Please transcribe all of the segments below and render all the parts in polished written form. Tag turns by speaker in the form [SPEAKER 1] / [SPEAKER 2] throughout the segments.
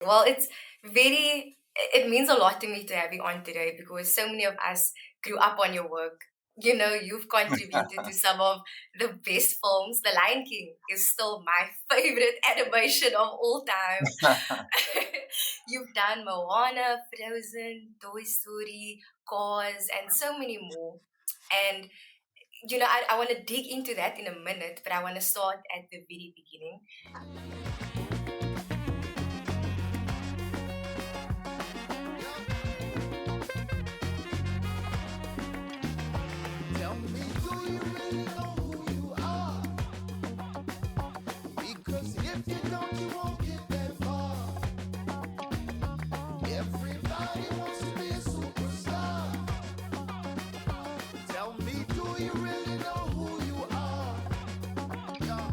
[SPEAKER 1] Well, it means a lot to me to have you on today because so many of us grew up on your work. You know, you've contributed to some of the best films. The Lion King is still my favorite animation of all time. You've done Moana, Frozen, Toy Story, Cars, and so many more. And I want to dig into that in a minute, but I want to start at the very beginning.
[SPEAKER 2] Tell me, do you really know who you are? Because if you don't, you won't get that far. Everybody wants to be a superstar. Tell me, do you really know who you are? Yeah,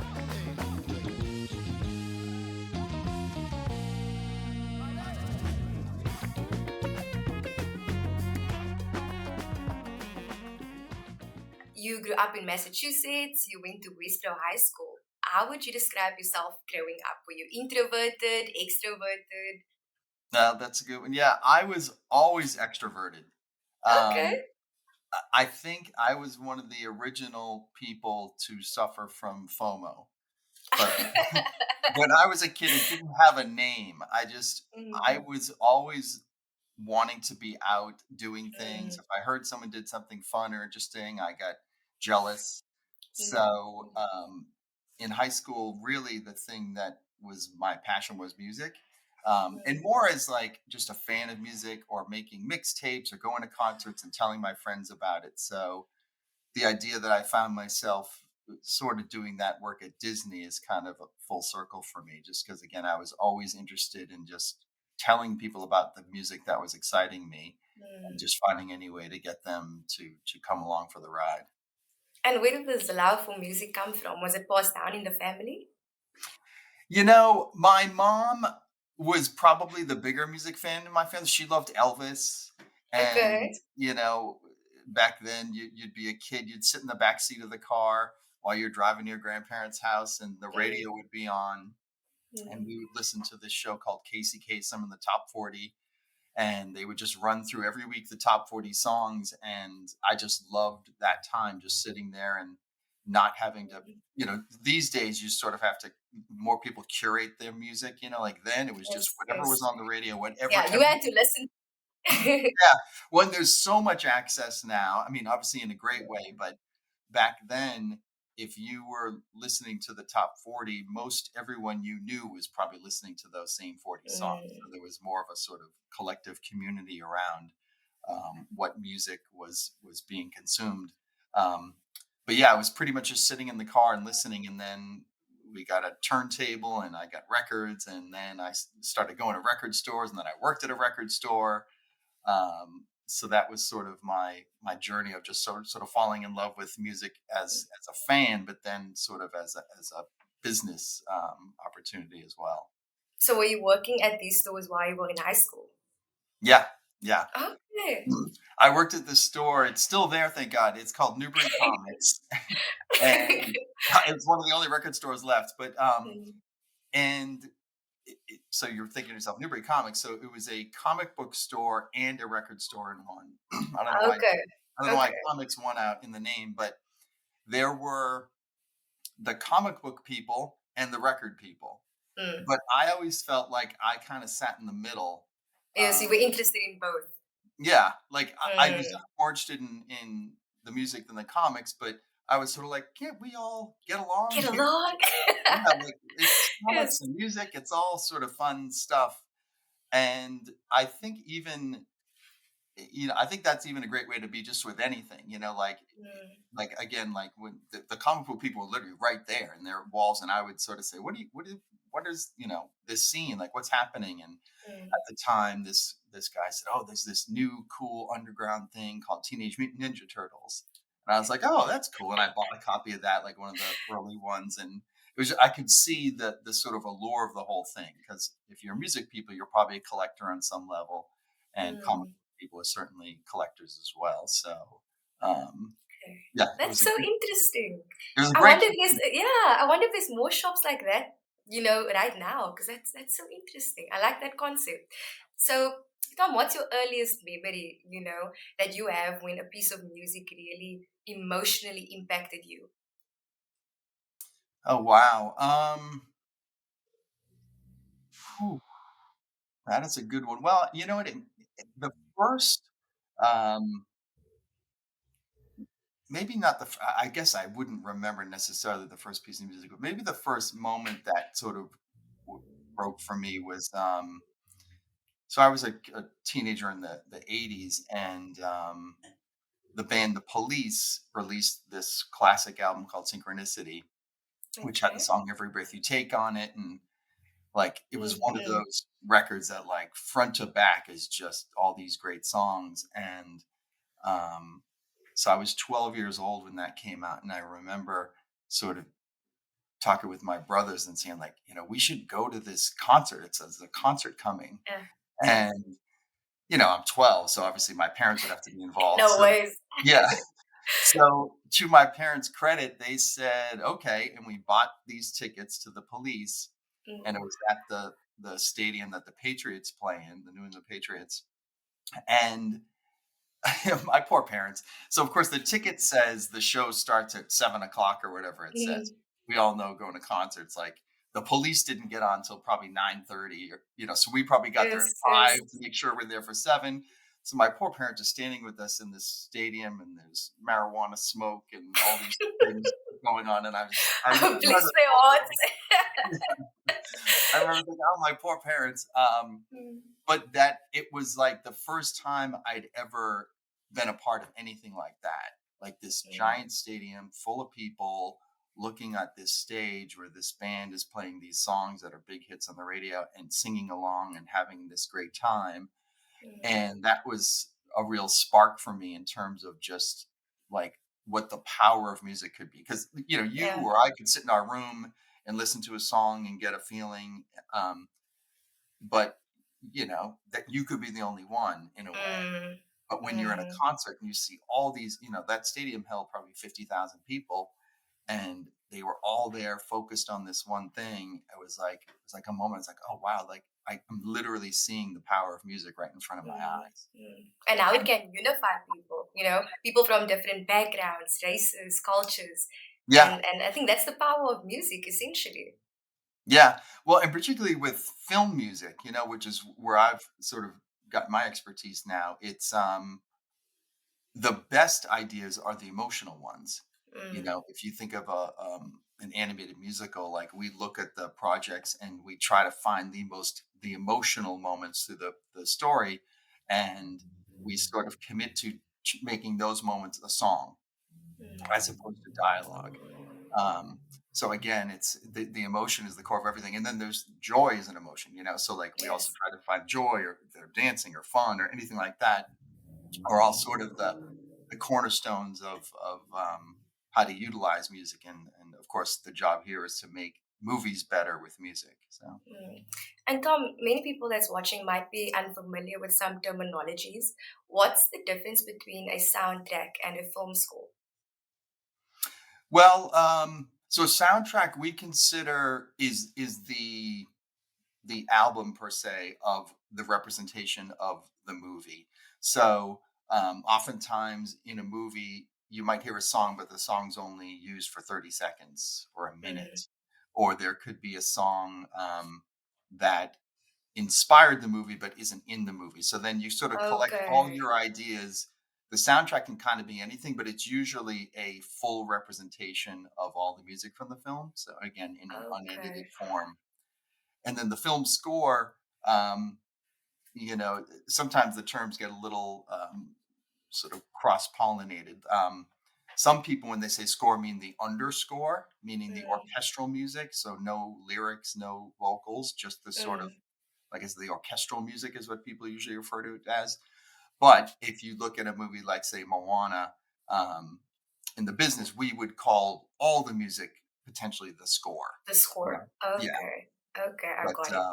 [SPEAKER 1] You grew up in Massachusetts, you went to Westboro High School. How would you describe yourself growing up? Were you introverted, extroverted?
[SPEAKER 3] No, that's a good one. Yeah, I was always extroverted. Um,
[SPEAKER 1] Okay.
[SPEAKER 3] I think I was one of the original people to suffer from FOMO. But when I was a kid, it didn't have a name. I
[SPEAKER 1] Mm,
[SPEAKER 3] was always wanting to be out doing things.
[SPEAKER 1] mm,
[SPEAKER 3] If I heard someone did something fun or interesting, I got jealous.
[SPEAKER 1] mm,
[SPEAKER 3] So in high school, really the thing that was my passion was music. And
[SPEAKER 1] mm,
[SPEAKER 3] more as like just a fan of music or making mixtapes or going to concerts and telling my friends about it. So the idea that I found myself sort of doing that work at Disney is kind of a full circle for me, just because again, I was always interested in just telling people about the music that was exciting me and
[SPEAKER 1] mm.
[SPEAKER 3] just finding any way to get them to come along for the ride.
[SPEAKER 1] And where did this love for music come from? Was it passed down in the family?
[SPEAKER 3] My mom was probably the bigger music fan in my family. She loved Elvis.
[SPEAKER 1] Okay.
[SPEAKER 3] And, back then you'd be a kid, you'd sit in the back seat of the car while you're driving to your grandparents' house and the
[SPEAKER 1] Mm,
[SPEAKER 3] radio would be on. And
[SPEAKER 1] mm,
[SPEAKER 3] we would listen to this show called Casey Kasem in the Top 40, and they would just run through every week the top 40 songs, and I just loved that time just sitting there and not having to,
[SPEAKER 1] mm.
[SPEAKER 3] these days you sort of have to, more people curate their music, like then it was just
[SPEAKER 1] Yes,
[SPEAKER 3] whatever was
[SPEAKER 1] yes.
[SPEAKER 3] on the radio, whatever.
[SPEAKER 1] Yeah, you had to listen.
[SPEAKER 3] Yeah, when there's so much access now, I mean, obviously in a great way, but back then, if you were listening to the top 40, most everyone you knew was probably listening to those same 40 songs. So
[SPEAKER 1] Mm,
[SPEAKER 3] there was more of a sort of collective community around what music was being consumed. Um, but yeah, I was pretty much just sitting in the car and listening, and then we got a turntable, and I got records, and then started going to record stores, and then I worked at a record store. So that was sort of my journey of just sort of falling in love with music as a fan, but then sort of as a business opportunity as well.
[SPEAKER 1] So were you working at these stores while you were in high school?
[SPEAKER 3] Yeah, yeah.
[SPEAKER 1] Okay.
[SPEAKER 3] I worked at this store. It's still there, thank God. It's called Newbury Comics, and it's one of the only record stores left. But
[SPEAKER 1] Mm,
[SPEAKER 3] and so you're thinking to yourself, Newbury Comics. So it was a comic book store and a record store in one. I don't know why.
[SPEAKER 1] okay,
[SPEAKER 3] I don't know why
[SPEAKER 1] okay.
[SPEAKER 3] comics won out in the name, but there were the comic book people and the record people.
[SPEAKER 1] Mm.
[SPEAKER 3] But I always felt like I kind of sat in the middle.
[SPEAKER 1] Yes, you
[SPEAKER 3] Um,
[SPEAKER 1] were interested in both.
[SPEAKER 3] yeah, like I was
[SPEAKER 1] Mm.
[SPEAKER 3] more interested in the music than the comics, but I was sort of like, can't we all get along?
[SPEAKER 1] Get along.
[SPEAKER 3] Yeah, like it's comics
[SPEAKER 1] Yes.
[SPEAKER 3] and music, it's all sort of fun stuff. And I think even I think that's even a great way to be just with anything,
[SPEAKER 1] Mm,
[SPEAKER 3] like again, like when the comic book people were literally right there in their walls, and I would sort of say, what is this scene, like what's happening? And
[SPEAKER 1] mm.
[SPEAKER 3] at the time, this guy said, oh, there's this new cool underground thing called Teenage Mutant Ninja Turtles, and I was like, oh, that's cool, and I bought a copy of that, like one of the early ones, and it was I could see the sort of allure of the whole thing, because if you're music people, you're probably a collector on some level, and comic
[SPEAKER 1] Mm.
[SPEAKER 3] people are certainly collectors as well. So um,
[SPEAKER 1] Okay.
[SPEAKER 3] yeah,
[SPEAKER 1] That's so interesting.
[SPEAKER 3] it was a
[SPEAKER 1] I
[SPEAKER 3] great
[SPEAKER 1] wonder if there's yeah, I wonder if there's more shops like that right now, because that's so interesting. I like that concept. So, Tom, what's your earliest memory, that you have when a piece of music really emotionally impacted you?
[SPEAKER 3] Oh wow. Whew, that is a good one. Well, you know what? The first, um, maybe not the. I guess I wouldn't remember necessarily the first piece of music, but maybe the first moment that sort of w- broke for me was. So I was a teenager in the '80s, and the band The Police released this classic album called Synchronicity, which had the
[SPEAKER 1] Okay.
[SPEAKER 3] song "Every Breath You Take" on it, and like it was one of
[SPEAKER 1] Mm-hmm.
[SPEAKER 3] those records that like front to back is just all these great songs. And um so I was 12 years old when that came out, and I remember sort of talking with my brothers and saying like, we should go to this concert. It says a concert coming.
[SPEAKER 1] Yeah. Yeah.
[SPEAKER 3] And I'm 12, so obviously my parents would have to be involved.
[SPEAKER 1] No
[SPEAKER 3] So
[SPEAKER 1] worries.
[SPEAKER 3] yeah. So to my parents' credit, they said, okay, and we bought these tickets to The Police, and it
[SPEAKER 1] Mm.
[SPEAKER 3] was at the stadium that the Patriots play in, the New England Patriots. And my poor parents. So of course the ticket says the show starts at 7 o'clock or whatever it says.
[SPEAKER 1] Mhm.
[SPEAKER 3] We all know going to concerts, like the Police didn't get on until probably 9:30, or so we probably got there at
[SPEAKER 1] Yes,
[SPEAKER 3] 5
[SPEAKER 1] yes.
[SPEAKER 3] to make sure we're there for 7. So my poor parents are standing with us in this stadium, and there's marijuana smoke and all these things going on, and I
[SPEAKER 1] Bless
[SPEAKER 3] remember
[SPEAKER 1] their hearts.
[SPEAKER 3] I remember thinking, oh, my poor parents.
[SPEAKER 1] Mm,
[SPEAKER 3] But that it was like the first time I'd ever been a part of anything like that. Like this
[SPEAKER 1] mm,
[SPEAKER 3] giant stadium full of people looking at this stage where this band is playing these songs that are big hits on the radio and singing along and having this great time.
[SPEAKER 1] mm.
[SPEAKER 3] And that was a real spark for me in terms of just like what the power of music could be. Because, you
[SPEAKER 1] Yeah.
[SPEAKER 3] or I could sit in our room and listen to a song and get a feeling. But that you could be the only one in a way.
[SPEAKER 1] Mm,
[SPEAKER 3] But when you're in a
[SPEAKER 1] mm.
[SPEAKER 3] concert and you see all these, that stadium held probably 50,000 people, and they were all there focused on this one thing. It was like a moment. It's like, oh wow, like I'm literally seeing the power of music right in front of my
[SPEAKER 1] Mm,
[SPEAKER 3] eyes.
[SPEAKER 1] mm. And now it
[SPEAKER 3] And
[SPEAKER 1] can unify people, people from different backgrounds, races, cultures.
[SPEAKER 3] yeah,
[SPEAKER 1] And I think that's the power of music, essentially.
[SPEAKER 3] yeah. Well, and particularly with film music, which is where I've sort of got my expertise now. It's the best ideas are the emotional ones.
[SPEAKER 1] Mm,
[SPEAKER 3] If you think of an animated musical, like we look at the projects and we try to find the emotional moments through the story, and we sort of commit to making those moments a song as
[SPEAKER 1] mm.
[SPEAKER 3] opposed to dialogue. Um, so again, it's the emotion is the core of everything, and then there's joy is an emotion. So like we also
[SPEAKER 1] Yes.
[SPEAKER 3] try to find joy, or if they're dancing or fun or anything like that, are all sort of the cornerstones of how to utilize music. And of course the job here is to make movies better with music. So
[SPEAKER 1] Mm. And Tom, many people that's watching might be unfamiliar with some terminologies. What's the difference between a soundtrack and a film score?
[SPEAKER 3] well, so a soundtrack we consider is the album per se of the representation of the movie. So oftentimes in a movie, you might hear a song, but the song's only used for 30 seconds or a
[SPEAKER 1] Mm.
[SPEAKER 3] minute. Or there could be a song that inspired the movie but isn't in the movie. So then you sort of collect all
[SPEAKER 1] Okay.
[SPEAKER 3] your ideas. The soundtrack can kind of be anything, but it's usually a full representation of all the music from the film. So again, in an unedited
[SPEAKER 1] Okay.
[SPEAKER 3] form. And then the film score, um, sometimes the terms get a little sort of cross pollinated. Some people, when they say score, mean the underscore, meaning the
[SPEAKER 1] Mm,
[SPEAKER 3] orchestral music. So no lyrics, no vocals, just the sort of,
[SPEAKER 1] mm,
[SPEAKER 3] I guess, the orchestral music is what people usually refer to it as. But if you look at a movie like, say, Moana, um, in the business, we would call all the music potentially the score.
[SPEAKER 1] the
[SPEAKER 3] But
[SPEAKER 1] score.
[SPEAKER 3] yeah,
[SPEAKER 1] Okay. Okay, I
[SPEAKER 3] but
[SPEAKER 1] got it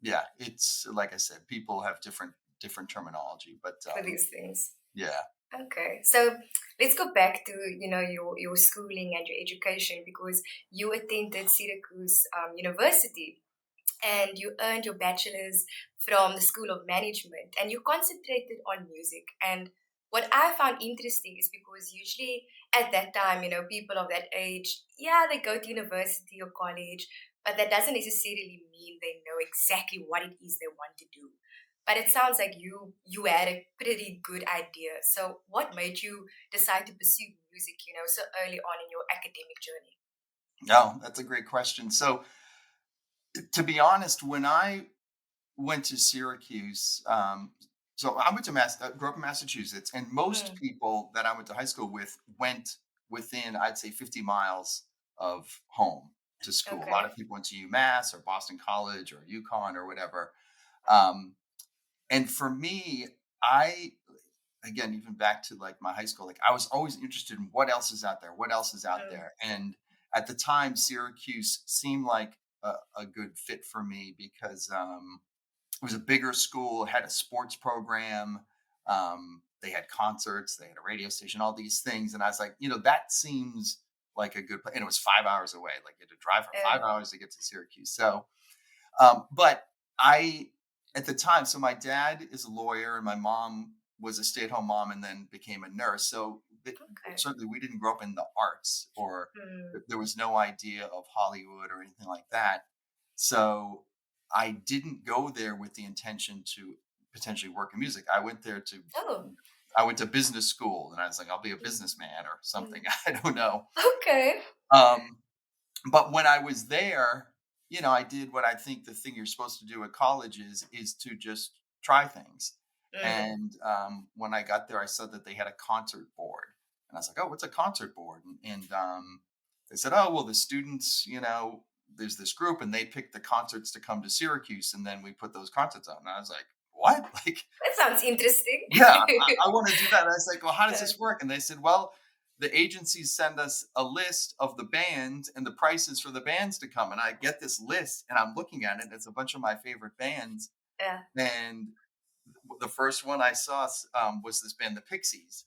[SPEAKER 3] yeah, it's like I said, people have different terminology, but
[SPEAKER 1] for these things.
[SPEAKER 3] yeah.
[SPEAKER 1] Okay, so let's go back to your schooling and your education because you attended Syracuse University and you earned your bachelor's from the School of Management and you concentrated on music. And what I found interesting is because usually at that time, people of that age, yeah, they go to university or college, but that doesn't necessarily mean they know exactly what it is they want to do. But it sounds like you had a pretty good idea. So what made you decide to pursue music, so early on in your academic journey?
[SPEAKER 3] No, that's a great question. So, to be honest, when I went to Syracuse, so I went to grew up in Massachusetts, and most
[SPEAKER 1] Mm,
[SPEAKER 3] people that I went to high school with went within, I'd say, 50 miles of home to school. A lot
[SPEAKER 1] okay.
[SPEAKER 3] of people went to UMass or Boston College or UConn or whatever. Um, and for me, I again, even back to like my high school, like I was always interested in what else is out there, what else is out
[SPEAKER 1] Mm,
[SPEAKER 3] there. And at the time, Syracuse seemed like a good fit for me because it was a bigger school, it had a sports program, they had concerts, they had a radio station, all these things. And I was like, that seems like a good place. And it was 5 hours away. Like you had to drive for
[SPEAKER 1] uh,
[SPEAKER 3] 5 hours to get to Syracuse. So but I, at the time, so my dad is a lawyer and my mom was a stay-at-home mom and then became a nurse. So
[SPEAKER 1] okay.
[SPEAKER 3] certainly we didn't grow up in the arts or
[SPEAKER 1] Mm,
[SPEAKER 3] there was no idea of Hollywood or anything like that. So I didn't go there with the intention to potentially work in music.
[SPEAKER 1] oh.
[SPEAKER 3] I went to business school and I was like, I'll be a
[SPEAKER 1] Mm,
[SPEAKER 3] businessman or something.
[SPEAKER 1] mm.
[SPEAKER 3] I don't know.
[SPEAKER 1] Okay.
[SPEAKER 3] Um, but when I was there, I did what I think the thing you're supposed to do at college is to just try things.
[SPEAKER 1] Mm,
[SPEAKER 3] And when I got there, I saw that they had a concert board, and I was like, "Oh, what's a concert board?" And they said, "Oh, well, the students, there's this group, and they pick the concerts to come to Syracuse, and then we put those concerts on." And I was like, "What?" Like,
[SPEAKER 1] that sounds interesting.
[SPEAKER 3] yeah, I want to do that. And I was like, well, how does
[SPEAKER 1] Uh,
[SPEAKER 3] this work? And they said, well, the agencies send us a list of the bands and the prices for the bands to come. And I get this list and I'm looking at it. And it's a bunch of my favorite bands.
[SPEAKER 1] yeah.
[SPEAKER 3] And the first one I saw was this band, the Pixies,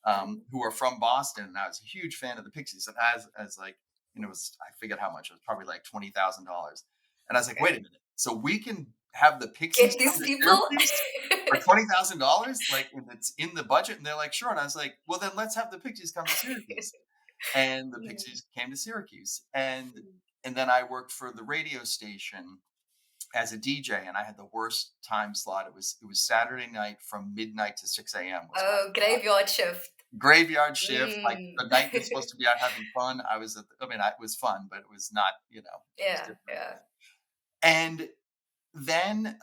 [SPEAKER 1] Mm,
[SPEAKER 3] who are from Boston. And I was a huge fan of the Pixies. And as like, it was, I forget how much, it was probably like $20,000. And I was like, wait a
[SPEAKER 1] okay.
[SPEAKER 3] minute. So we can have the Pixies
[SPEAKER 1] Get
[SPEAKER 3] come
[SPEAKER 1] these
[SPEAKER 3] to
[SPEAKER 1] people.
[SPEAKER 3] Syracuse for $20,000, like, and it's in the budget, and they're like, sure. And I was like, well, then let's have the Pixies come to Syracuse. And the
[SPEAKER 1] Mm,
[SPEAKER 3] Pixies came to Syracuse, and
[SPEAKER 1] mm.
[SPEAKER 3] then I worked for the radio station as a DJ, and I had the worst time slot. It was Saturday night from midnight to 6 a.m. was my
[SPEAKER 1] Oh, graveyard shift.
[SPEAKER 3] graveyard shift. Like
[SPEAKER 1] Mm.
[SPEAKER 3] the night you're supposed to be out having fun, I was. I mean, it was fun, but it was not. It was
[SPEAKER 1] Yeah,
[SPEAKER 3] different.
[SPEAKER 1] yeah.
[SPEAKER 3] And then,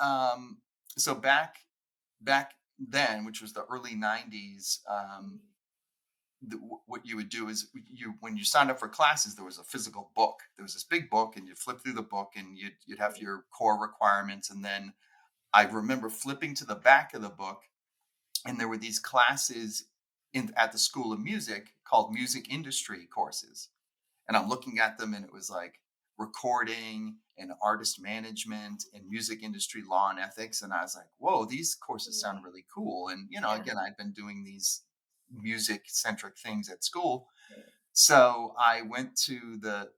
[SPEAKER 3] so back then, which was the early 90s,
[SPEAKER 1] Mm,
[SPEAKER 3] what you would do is when you signed up for classes, there was a physical book. There was this big book, and you flip through the book, and you'd have
[SPEAKER 1] mm,
[SPEAKER 3] your core requirements. And then I remember flipping to the back of the book, and there were these classes at the School of Music called music industry courses. And I'm looking at them, and it was like recording and artist management and music industry law and ethics. And I was like, whoa, these courses
[SPEAKER 1] mm.
[SPEAKER 3] sound really cool. And,
[SPEAKER 1] Yeah.
[SPEAKER 3] again, I'd been doing these music centric things at school.
[SPEAKER 1] Mm,
[SPEAKER 3] So I went to the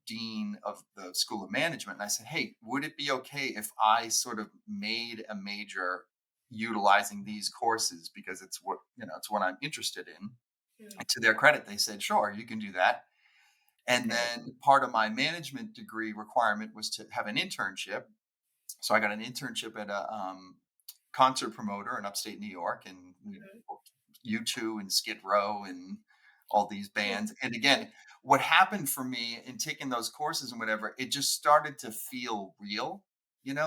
[SPEAKER 3] dean of the School of Management and I said, hey, would it be okay if I sort of made a major utilizing these courses because it's what I'm interested in.
[SPEAKER 1] mm.
[SPEAKER 3] And to their credit, they said, sure, you can do that. And
[SPEAKER 1] Okay.
[SPEAKER 3] then part of my management degree requirement was to have an internship. So I got an internship at a concert promoter in upstate New York, and we
[SPEAKER 1] Mhm.
[SPEAKER 3] booked U2 and Skid Row and all these
[SPEAKER 1] Mm,
[SPEAKER 3] bands. And
[SPEAKER 1] mm,
[SPEAKER 3] again, what happened for me in taking those courses and whatever, it just started to feel real.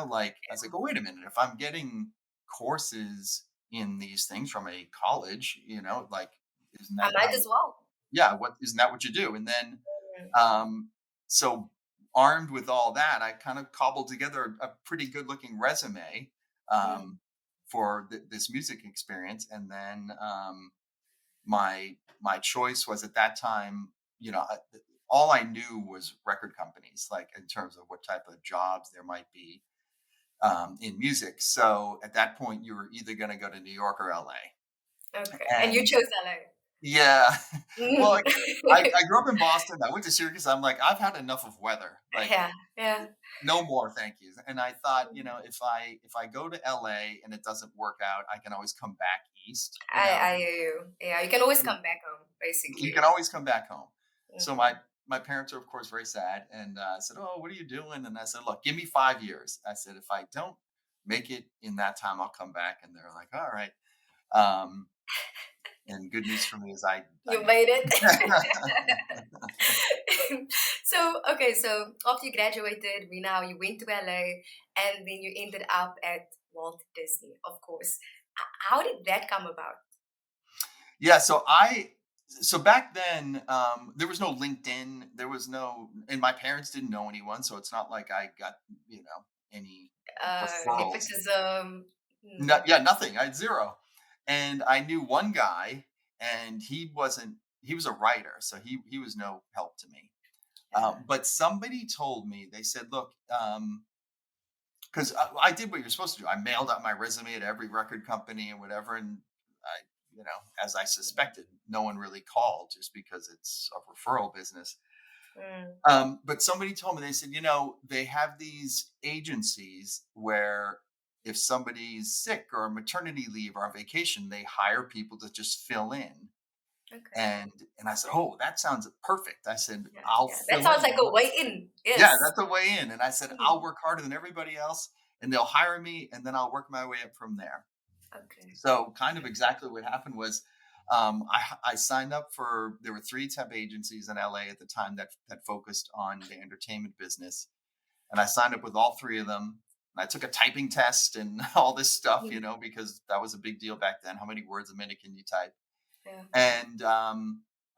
[SPEAKER 3] Like I was like, oh, wait a minute, if I'm getting courses in these things from a college, like, isn't
[SPEAKER 1] I
[SPEAKER 3] that
[SPEAKER 1] might as well.
[SPEAKER 3] yeah, what isn't that what you do? And then
[SPEAKER 1] Mm,
[SPEAKER 3] so armed with all that, I kind of cobbled together a pretty good looking resume
[SPEAKER 1] mm.
[SPEAKER 3] um, for this music experience. And then my choice was at that time, all I knew was record companies, like in terms of what type of jobs there might be in music. So at that point, you were either going to go to New York or LA.
[SPEAKER 1] Okay. And you
[SPEAKER 3] And
[SPEAKER 1] chose LA.
[SPEAKER 3] yeah, well,
[SPEAKER 1] Mm.
[SPEAKER 3] like, I grew up in Boston. I went to Syracuse. I'm like, I've had enough of weather. Like,
[SPEAKER 1] Yeah, yeah.
[SPEAKER 3] no more, thank you. And I thought,
[SPEAKER 1] Mhm.
[SPEAKER 3] if I go to LA and it doesn't work out, I can always come back east.
[SPEAKER 1] I hear you. Yeah, you can always come back home,
[SPEAKER 3] You can
[SPEAKER 1] basically.
[SPEAKER 3] always come back home. So
[SPEAKER 1] Mhm.
[SPEAKER 3] my parents are of course very sad, and I said, "Oh, what are you doing?" And I said, "Look, give me 5 years." I said, "If I don't make it in that time, I'll come back." And they're like, "All right." Um, and good news for me is I
[SPEAKER 1] You
[SPEAKER 3] made
[SPEAKER 1] made it.
[SPEAKER 3] it.
[SPEAKER 1] So, okay, so after you graduated, we now you went to LA and then you ended up at Walt Disney, of course. How did that come about?
[SPEAKER 3] Yeah, so back then, there was no LinkedIn, there was no, and my parents didn't know anyone, so it's not like I got, any referrals.
[SPEAKER 1] Nepotism.
[SPEAKER 3] No,
[SPEAKER 1] Mm,
[SPEAKER 3] yeah, nothing. I had zero. And I knew one guy, and he was a writer, so he was no help to me.
[SPEAKER 1] yeah.
[SPEAKER 3] But somebody told me, they said, look, because I did what you're supposed to do. I mailed out my resume at every record company and whatever, and I, as I suspected, no one really called just because it's a referral business.
[SPEAKER 1] Mm,
[SPEAKER 3] But somebody told me, they said, they have these agencies where if somebody's sick or on maternity leave or on vacation, they hire people to just fill in.
[SPEAKER 1] okay.
[SPEAKER 3] And I said, oh, that sounds perfect. I said,
[SPEAKER 1] Yeah,
[SPEAKER 3] I'll
[SPEAKER 1] yeah. That
[SPEAKER 3] fill
[SPEAKER 1] sounds
[SPEAKER 3] in.
[SPEAKER 1] like a way in.
[SPEAKER 3] Yeah,
[SPEAKER 1] Yes.
[SPEAKER 3] that's a way in. And I said, I'll
[SPEAKER 1] Mhm.
[SPEAKER 3] work harder than everybody else, and they'll hire me, and then I'll work my way up from there.
[SPEAKER 1] Okay.
[SPEAKER 3] So kind of exactly what happened was, I signed up for, there were three temp agencies in LA at the time that focused on the entertainment business. And I signed up with all three of them. And I took a typing test and all this stuff,
[SPEAKER 1] Mhm.
[SPEAKER 3] because that was a big deal back then. How many words a minute can you type?
[SPEAKER 1] Yeah.
[SPEAKER 3] And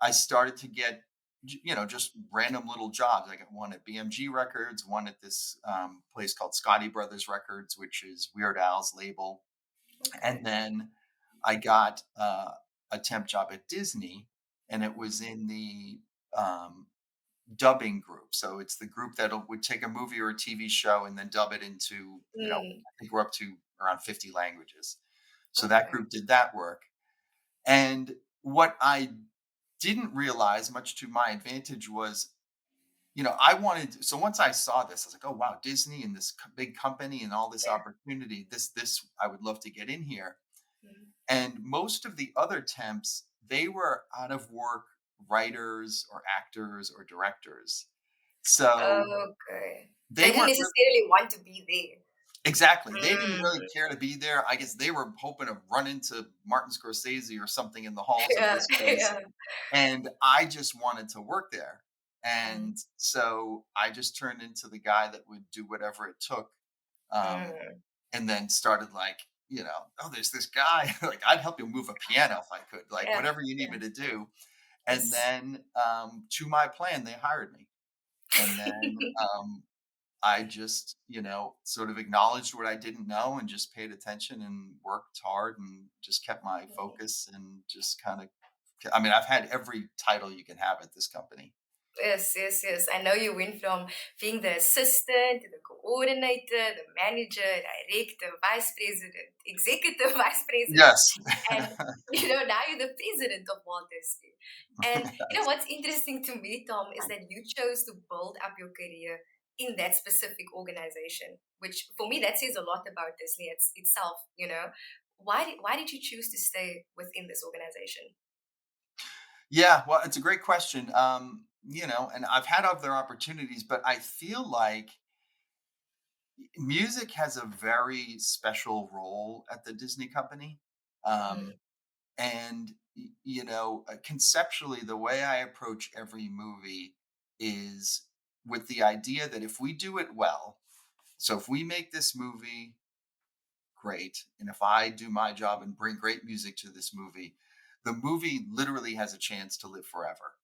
[SPEAKER 3] I started to get, just random little jobs. I got one at BMG Records, one at this place called Scotty Brothers Records, which is Weird Al's label. And
[SPEAKER 1] Okay.
[SPEAKER 3] then I got a temp job at Disney, and it was
[SPEAKER 1] Mhm.
[SPEAKER 3] in the um, dubbing group. So it's the group that would take a movie or a TV show and then dub it into,
[SPEAKER 1] Mm,
[SPEAKER 3] I think we're up to around 50 languages. So that
[SPEAKER 1] okay.
[SPEAKER 3] group did that work. And what I didn't realize, much to my advantage, was, I wanted, so once I saw this, I was like, oh, wow, Disney and this big company and all this
[SPEAKER 1] Yeah.
[SPEAKER 3] opportunity, this, I would love to get in here.
[SPEAKER 1] Mhm.
[SPEAKER 3] And most of the other temps, they were out of work writers or actors or directors. So
[SPEAKER 1] Okay.
[SPEAKER 3] they
[SPEAKER 1] They didn't
[SPEAKER 3] weren't really,
[SPEAKER 1] necessarily want to be there.
[SPEAKER 3] exactly. They didn't really
[SPEAKER 1] Mm.
[SPEAKER 3] care to be there. I guess they were hoping to run into Martin Scorsese or something in the halls of
[SPEAKER 1] Yeah,
[SPEAKER 3] this place.
[SPEAKER 1] yeah.
[SPEAKER 3] And I just wanted to work there.
[SPEAKER 1] Mhm.
[SPEAKER 3] And so I just turned into the guy that would do whatever it took. Um,
[SPEAKER 1] Mm.
[SPEAKER 3] and then started like, oh, there's this guy, like I'd help you move a piano if I could, like
[SPEAKER 1] Yeah,
[SPEAKER 3] whatever you need
[SPEAKER 1] yeah.
[SPEAKER 3] me to do. And
[SPEAKER 1] Yes.
[SPEAKER 3] then to my plan, they hired me. And then I just, sort of acknowledged what I didn't know and just paid attention and worked hard and just kept my
[SPEAKER 1] Mhm.
[SPEAKER 3] focus and just kind of, I mean, I've had every title you can have at this company.
[SPEAKER 1] Yes, yes, yes. I know you went from being the assistant to the coordinator, the manager, director, vice president, executive vice president,
[SPEAKER 3] Yes.
[SPEAKER 1] and now you're the president of Walt Disney. And what's interesting to me, Tom, is that you chose to build up your career in that specific organization, which for me that says a lot about Disney itself. Why did you choose to stay within this organization?
[SPEAKER 3] Yeah, well, it's a great question. And I've had other opportunities, but I feel like music has a very special role at the Disney company.
[SPEAKER 1] Mm,
[SPEAKER 3] Um, and, conceptually, the way I approach every movie is with the idea that if we do it well, so if we make this movie great, and if I do my job and bring great music to this movie, the movie literally has a chance to live forever.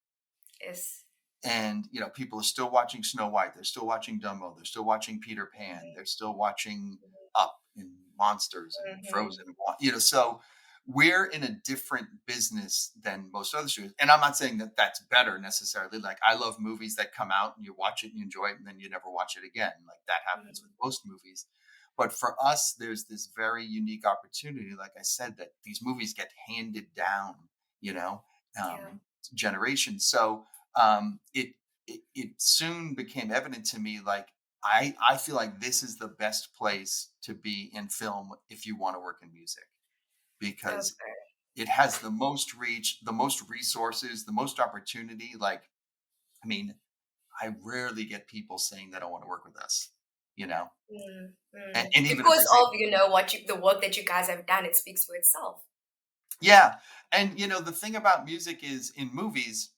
[SPEAKER 1] yes.
[SPEAKER 3] And people are still watching Snow White, they're still watching Dumbo, they're still watching Peter Pan, they're still watching Up and Monsters and
[SPEAKER 1] Mhm,
[SPEAKER 3] Frozen, so we're in a different business than most other studios. And I'm not saying that that's better necessarily. Like, I love movies that come out and you watch it and you enjoy it and then you never watch it again. Like, that happens with
[SPEAKER 1] mhm,
[SPEAKER 3] most movies. But for us, there's this very unique opportunity, like I said, that these movies get handed down, you know,
[SPEAKER 1] Yeah.
[SPEAKER 3] generations. So it soon became evident to me, like I feel like this is the best place to be in film if you want to work in music, because
[SPEAKER 1] Okay.
[SPEAKER 3] it has the most reach, the most resources, the most opportunity. Like, I mean, I rarely get people saying they don't want to work with us, you know,
[SPEAKER 1] Mm,
[SPEAKER 3] and even if
[SPEAKER 1] because
[SPEAKER 3] they say,
[SPEAKER 1] of, the work that you guys have done, it speaks for itself.
[SPEAKER 3] yeah. And, the thing about music is in movies,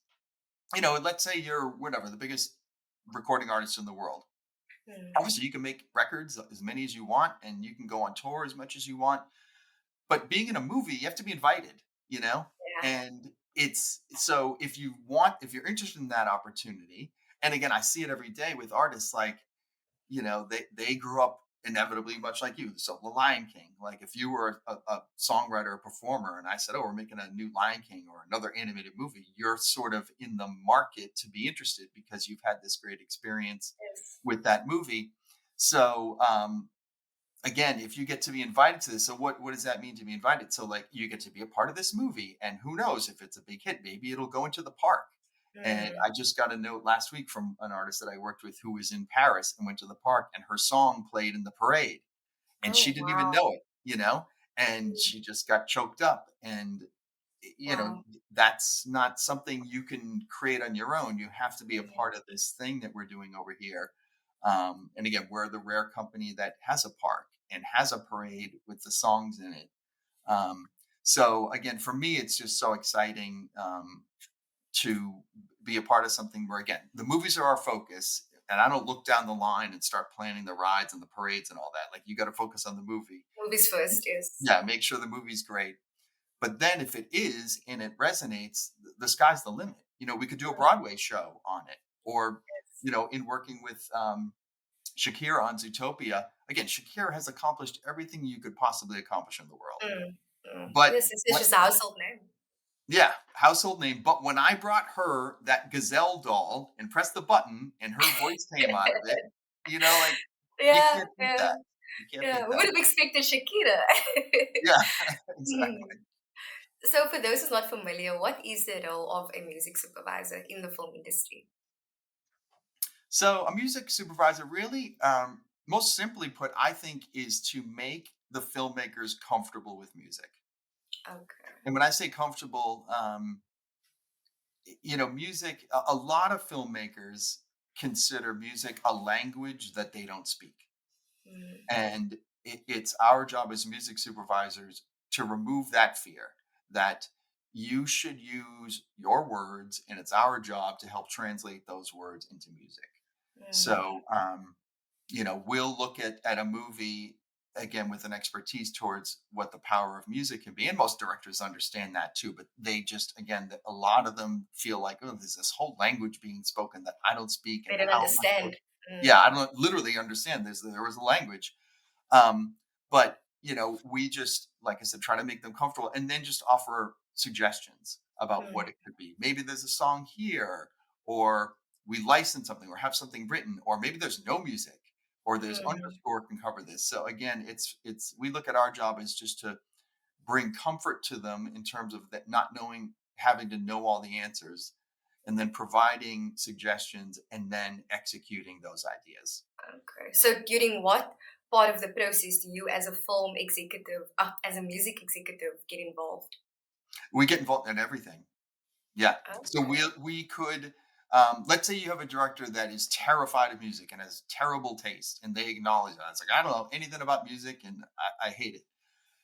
[SPEAKER 3] let's say you're whatever, the biggest recording artist in the world.
[SPEAKER 1] Mm,
[SPEAKER 3] Obviously, you can make records as many as you want and you can go on tour as much as you want. But being in a movie, you have to be invited, you know?
[SPEAKER 1] yeah.
[SPEAKER 3] And it's so if you're interested in that opportunity, and again, I see it every day with artists, like, they grew up inevitably much like you. So the Lion King, like if you were a songwriter, a performer, and I said, "Oh, we're making a new Lion King or another animated movie," you're sort of in the market to be interested because you've had this great experience
[SPEAKER 1] Yes.
[SPEAKER 3] with that movie. So again, if you get to be invited to this, so what does that mean to be invited? So like you get to be a part of this movie, and who knows if it's a big hit, maybe it'll go into the park. And
[SPEAKER 1] Mm.
[SPEAKER 3] I just got a note last week from an artist that I worked with who was in Paris and went to the park, and her song played in the parade, and she
[SPEAKER 1] Oh,
[SPEAKER 3] didn't even know
[SPEAKER 1] wow.
[SPEAKER 3] it, and
[SPEAKER 1] Mm,
[SPEAKER 3] she just got choked up. And
[SPEAKER 1] wow.
[SPEAKER 3] that's not something you can create on your own. You have to be a
[SPEAKER 1] Mm,
[SPEAKER 3] part of this thing that we're doing over here. And again, we're the rare company that has a park and has a parade with the songs in it. um, so again, for me, it's just so exciting, to be a part of something where, again, the movies are our focus, and I don't look down the line and start planning the rides and the parades and all that. Like, you got to focus on the movie.
[SPEAKER 1] movies first, yes.
[SPEAKER 3] Yeah, make sure the movie's great. But then if it is and it resonates, the sky's the limit. We could do a Broadway show on it, or in working with Shakira on Zootopia. Again, Shakira has accomplished everything you could possibly accomplish in the world.
[SPEAKER 1] Mm,
[SPEAKER 3] But
[SPEAKER 1] yes, it's just a household name.
[SPEAKER 3] yeah, household name. But when I brought her that gazelle doll and pressed the button and her voice came out of it, like, you
[SPEAKER 1] Yeah,
[SPEAKER 3] can't beat
[SPEAKER 1] yeah,
[SPEAKER 3] that. You can't
[SPEAKER 1] yeah.
[SPEAKER 3] beat
[SPEAKER 1] Who
[SPEAKER 3] that.
[SPEAKER 1] would have expected Shakira?
[SPEAKER 3] Yeah, exactly.
[SPEAKER 1] Hmm. So, for those who's not familiar, what is the role of a music supervisor in the film industry?
[SPEAKER 3] So a music supervisor really, most simply put, I think, is to make the filmmakers comfortable with music.
[SPEAKER 1] Okay.
[SPEAKER 3] And when I say comfortable, music, a lot of filmmakers consider music a language that they don't speak.
[SPEAKER 1] Mm,
[SPEAKER 3] And it's our job as music supervisors to remove that fear, that you should use your words, and it's our job to help translate those words into music.
[SPEAKER 1] mm,
[SPEAKER 3] So, we'll look at a movie again with an expertise towards what the power of music can be. And most directors understand that too, but they just, again, a lot of them feel like, oh, there's this whole language being spoken that I don't speak. And
[SPEAKER 1] they don't
[SPEAKER 3] how am I supposed,
[SPEAKER 1] understand.
[SPEAKER 3] yeah,
[SPEAKER 1] Mm,
[SPEAKER 3] I don't literally understand. There was a language. But we just, like I said, try to make them comfortable and then just offer suggestions about
[SPEAKER 1] mm,
[SPEAKER 3] what it could be. Maybe there's a song here, or we license something, or have something written, or maybe there's no music, or there's
[SPEAKER 1] mm,
[SPEAKER 3] underscore can cover this. So again, it's we look at our job as just to bring comfort to them in terms of that not knowing, having to know all the answers, and then providing suggestions and then executing those ideas.
[SPEAKER 1] okay. So, during what part of the process do you, as a film executive, as a music executive, get involved?
[SPEAKER 3] We get involved in everything. Yeah. So
[SPEAKER 1] Okay.
[SPEAKER 3] we could, let's say you have a director that is terrified of music and has terrible taste, and they acknowledge that. It's like, I don't know anything about music and I hate it.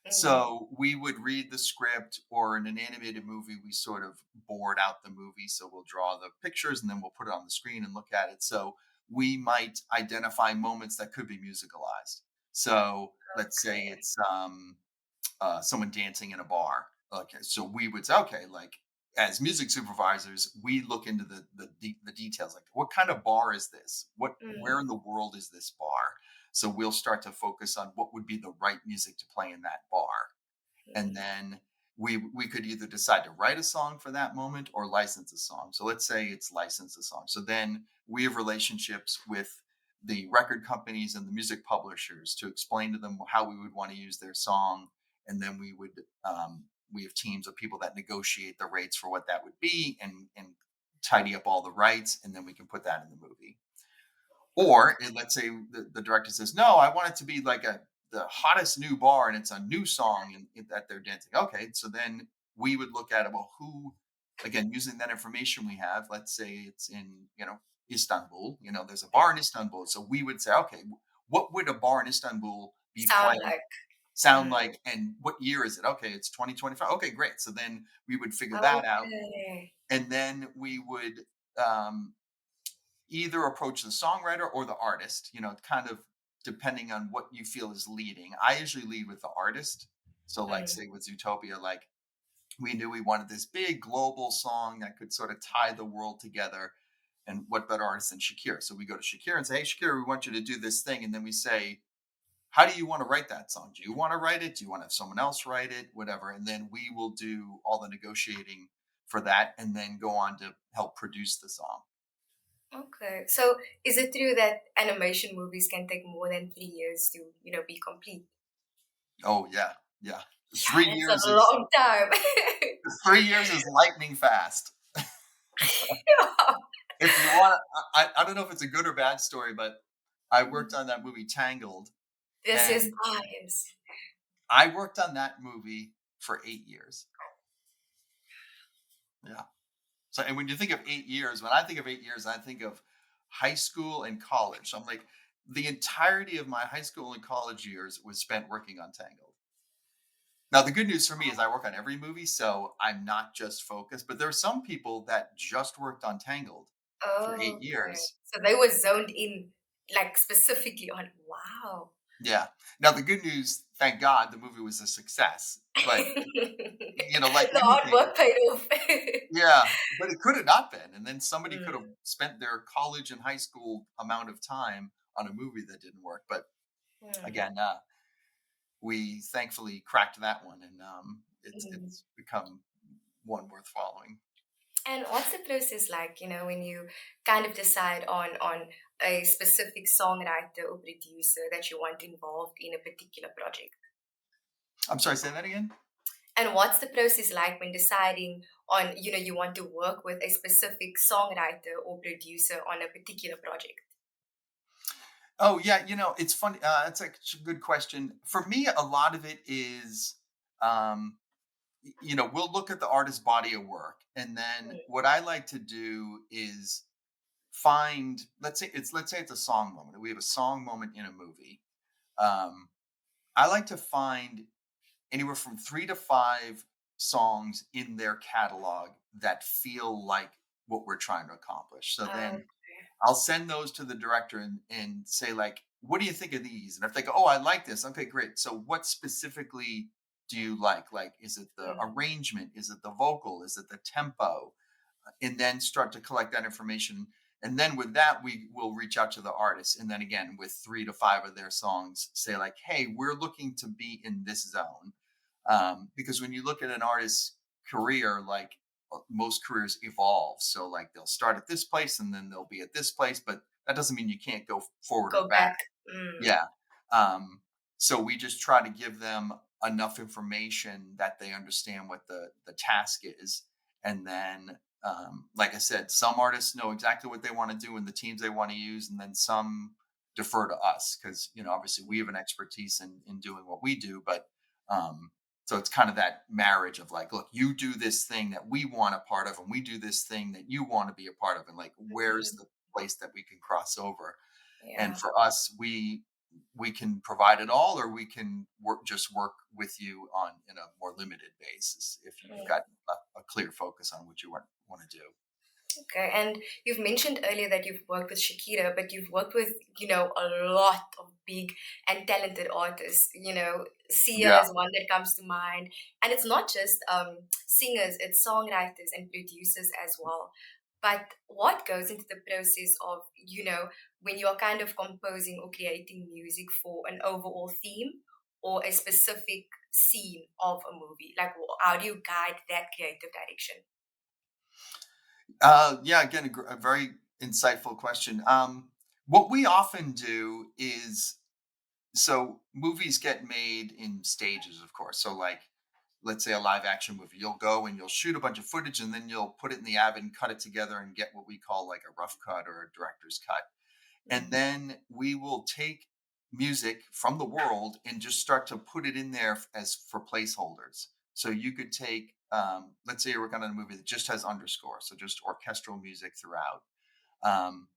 [SPEAKER 1] Mm,
[SPEAKER 3] So we would read the script, or in an animated movie, we sort of board out the movie. So we'll draw the pictures and then we'll put it on the screen and look at it. So we might identify moments that could be musicalized. So let's say
[SPEAKER 1] okay.
[SPEAKER 3] it's someone dancing in a bar. Okay, so we would say, okay, like as music supervisors, we look into the details. Like, what kind of bar is this? Where
[SPEAKER 1] Mm,
[SPEAKER 3] in the world is this bar? So we'll start to focus on what would be the right music to play in that bar, and
[SPEAKER 1] mm,
[SPEAKER 3] then we could either decide to write a song for that moment or license a song. So let's say it's license a song. So then we have relationships with the record companies and the music publishers to explain to them how we would want to use their song, and then we have teams of people that negotiate the rates for what that would be, and tidy up all the rights, and then we can put that in the movie. Or let's say the director says, "No, I want it to be like the hottest new bar, and it's a new song that they're dancing." Okay, so then we would look at it. Well, who, again, using that information we have. Let's say it's in Istanbul. There's a bar in Istanbul, so we would say, okay, what would a bar in Istanbul be
[SPEAKER 1] Sound
[SPEAKER 3] playing?
[SPEAKER 1] like.
[SPEAKER 3] Sound
[SPEAKER 1] Mm.
[SPEAKER 3] like, and what year is it? Okay, it's 2025. Okay, great. So then we would figure that out,
[SPEAKER 1] Okay.
[SPEAKER 3] and then we would um, either approach the songwriter or the artist, kind of depending on what you feel is leading. I usually lead with the artist. So, like,
[SPEAKER 1] Mm.
[SPEAKER 3] say with Zootopia, like, we knew we wanted this big global song that could sort of tie the world together. And what better artist than Shakira? So we go to Shakira and say, "Hey, Shakira, we want you to do this thing." And then we say, "How do you want to write that song? Do you want to write it? Do you want to have someone else write it? Whatever." And then we will do all the negotiating for that and then go on to help produce the song.
[SPEAKER 1] Okay. So is it true that animation movies can take more than 3 years to, be complete?
[SPEAKER 3] Oh, yeah. Yeah.
[SPEAKER 1] Yeah,
[SPEAKER 3] Three
[SPEAKER 1] that's
[SPEAKER 3] years
[SPEAKER 1] a
[SPEAKER 3] is
[SPEAKER 1] long time.
[SPEAKER 3] 3 years is lightning fast.
[SPEAKER 1] Yeah.
[SPEAKER 3] If you want, I don't know if it's a good or bad story, but I worked
[SPEAKER 1] Mm.
[SPEAKER 3] on that movie Tangled,
[SPEAKER 1] This is
[SPEAKER 3] and
[SPEAKER 1] yes.
[SPEAKER 3] I worked on that movie for 8 years. Yeah. So, and when you think of 8 years, when I think of 8 years, I think of high school and college. So I'm like, the entirety of my high school and college years was spent working on Tangled. Now, the good news for me is I work on every movie, so I'm not just focused. But there are some people that just worked on Tangled for eight
[SPEAKER 1] Okay.
[SPEAKER 3] years.
[SPEAKER 1] So they were zoned in, like, specifically on wow.
[SPEAKER 3] Yeah. Now, the good news, thank God, the movie was a success. But like
[SPEAKER 1] The hard
[SPEAKER 3] anything,
[SPEAKER 1] work paid off.
[SPEAKER 3] yeah. But it could have not been, and then somebody could have
[SPEAKER 1] Mm,
[SPEAKER 3] spent their college and high school amount of time on a movie that didn't work. But
[SPEAKER 1] mm,
[SPEAKER 3] again, we thankfully cracked that one, and
[SPEAKER 1] mm.
[SPEAKER 3] it's become one worth following.
[SPEAKER 1] And what's the process like, when you kind of decide on a specific songwriter or producer that you want involved in a particular project?
[SPEAKER 3] I'm sorry, say that again.
[SPEAKER 1] And what's the process like when deciding on, you want to work with a specific songwriter or producer on a particular project?
[SPEAKER 3] Oh yeah, it's funny. That's a good question. For me, a lot of it is, um, we'll look at the artist's body of work, and then
[SPEAKER 1] Mm.
[SPEAKER 3] what I like to do is find. Let's say it's a song moment. We have a song moment in a movie. Um, I like to find anywhere from 3 to 5 songs in their catalog that feel like what we're trying to accomplish. So
[SPEAKER 1] Oh,
[SPEAKER 3] then I'll send those to the director and say, like, "What do you think of these?" And if they go, "Oh, I like this." Okay, great. So what specifically do you like? Like, is it the
[SPEAKER 1] mm,
[SPEAKER 3] arrangement? Is it the vocal? Is it the tempo? And then start to collect that information. And then with that, we will reach out to the artist. And then again, with 3 to 5 of their songs, say like, "Hey, we're looking to be in this zone." Because when you look at an artist's career, like, most careers evolve. So like they'll start at this place and then they'll be at this place, but that doesn't mean you can't go forward or
[SPEAKER 1] go
[SPEAKER 3] back.
[SPEAKER 1] back. Mm,
[SPEAKER 3] Yeah. Um, so we just try to give them enough information that they understand what the task is, and then, like I said, some artists know exactly what they want to do and the teams they want to use, and then some defer to us because obviously we have an expertise in doing what we do, but um, so it's kind of that marriage of like, look, you do this thing that we want a part of, and we do this thing that you want to be a part of, and like, where's
[SPEAKER 1] mm,
[SPEAKER 3] the place that we can cross over? And
[SPEAKER 1] yeah.
[SPEAKER 3] for us, we can provide it all, or we can work with you on in a more limited basis if you've
[SPEAKER 1] Mm.
[SPEAKER 3] got a clear focus on what you want to do.
[SPEAKER 1] Okay, and you've mentioned earlier that you've worked with Shakira, but you've worked with, a lot of big and talented artists. Sia
[SPEAKER 3] Yeah.
[SPEAKER 1] is one that comes to mind. And it's not just singers, it's songwriters and producers as well. But what goes into the process of, when you're kind of composing or creating music for an overall theme or a specific scene of a movie? Like, how do you guide that creative direction?
[SPEAKER 3] Yeah. Again, a very insightful question. What we often do is, so movies get made in stages, of course. So like, let's say a live action movie, you'll go and you'll shoot a bunch of footage and then you'll put it in the Avid and cut it together and get what we call like a rough cut or a director's cut. And
[SPEAKER 1] Mm.
[SPEAKER 3] then we will take music from the world and just start to put it in there as for placeholders. So you could take, let's say you're working on a movie that just has underscore, so just orchestral music throughout. Um,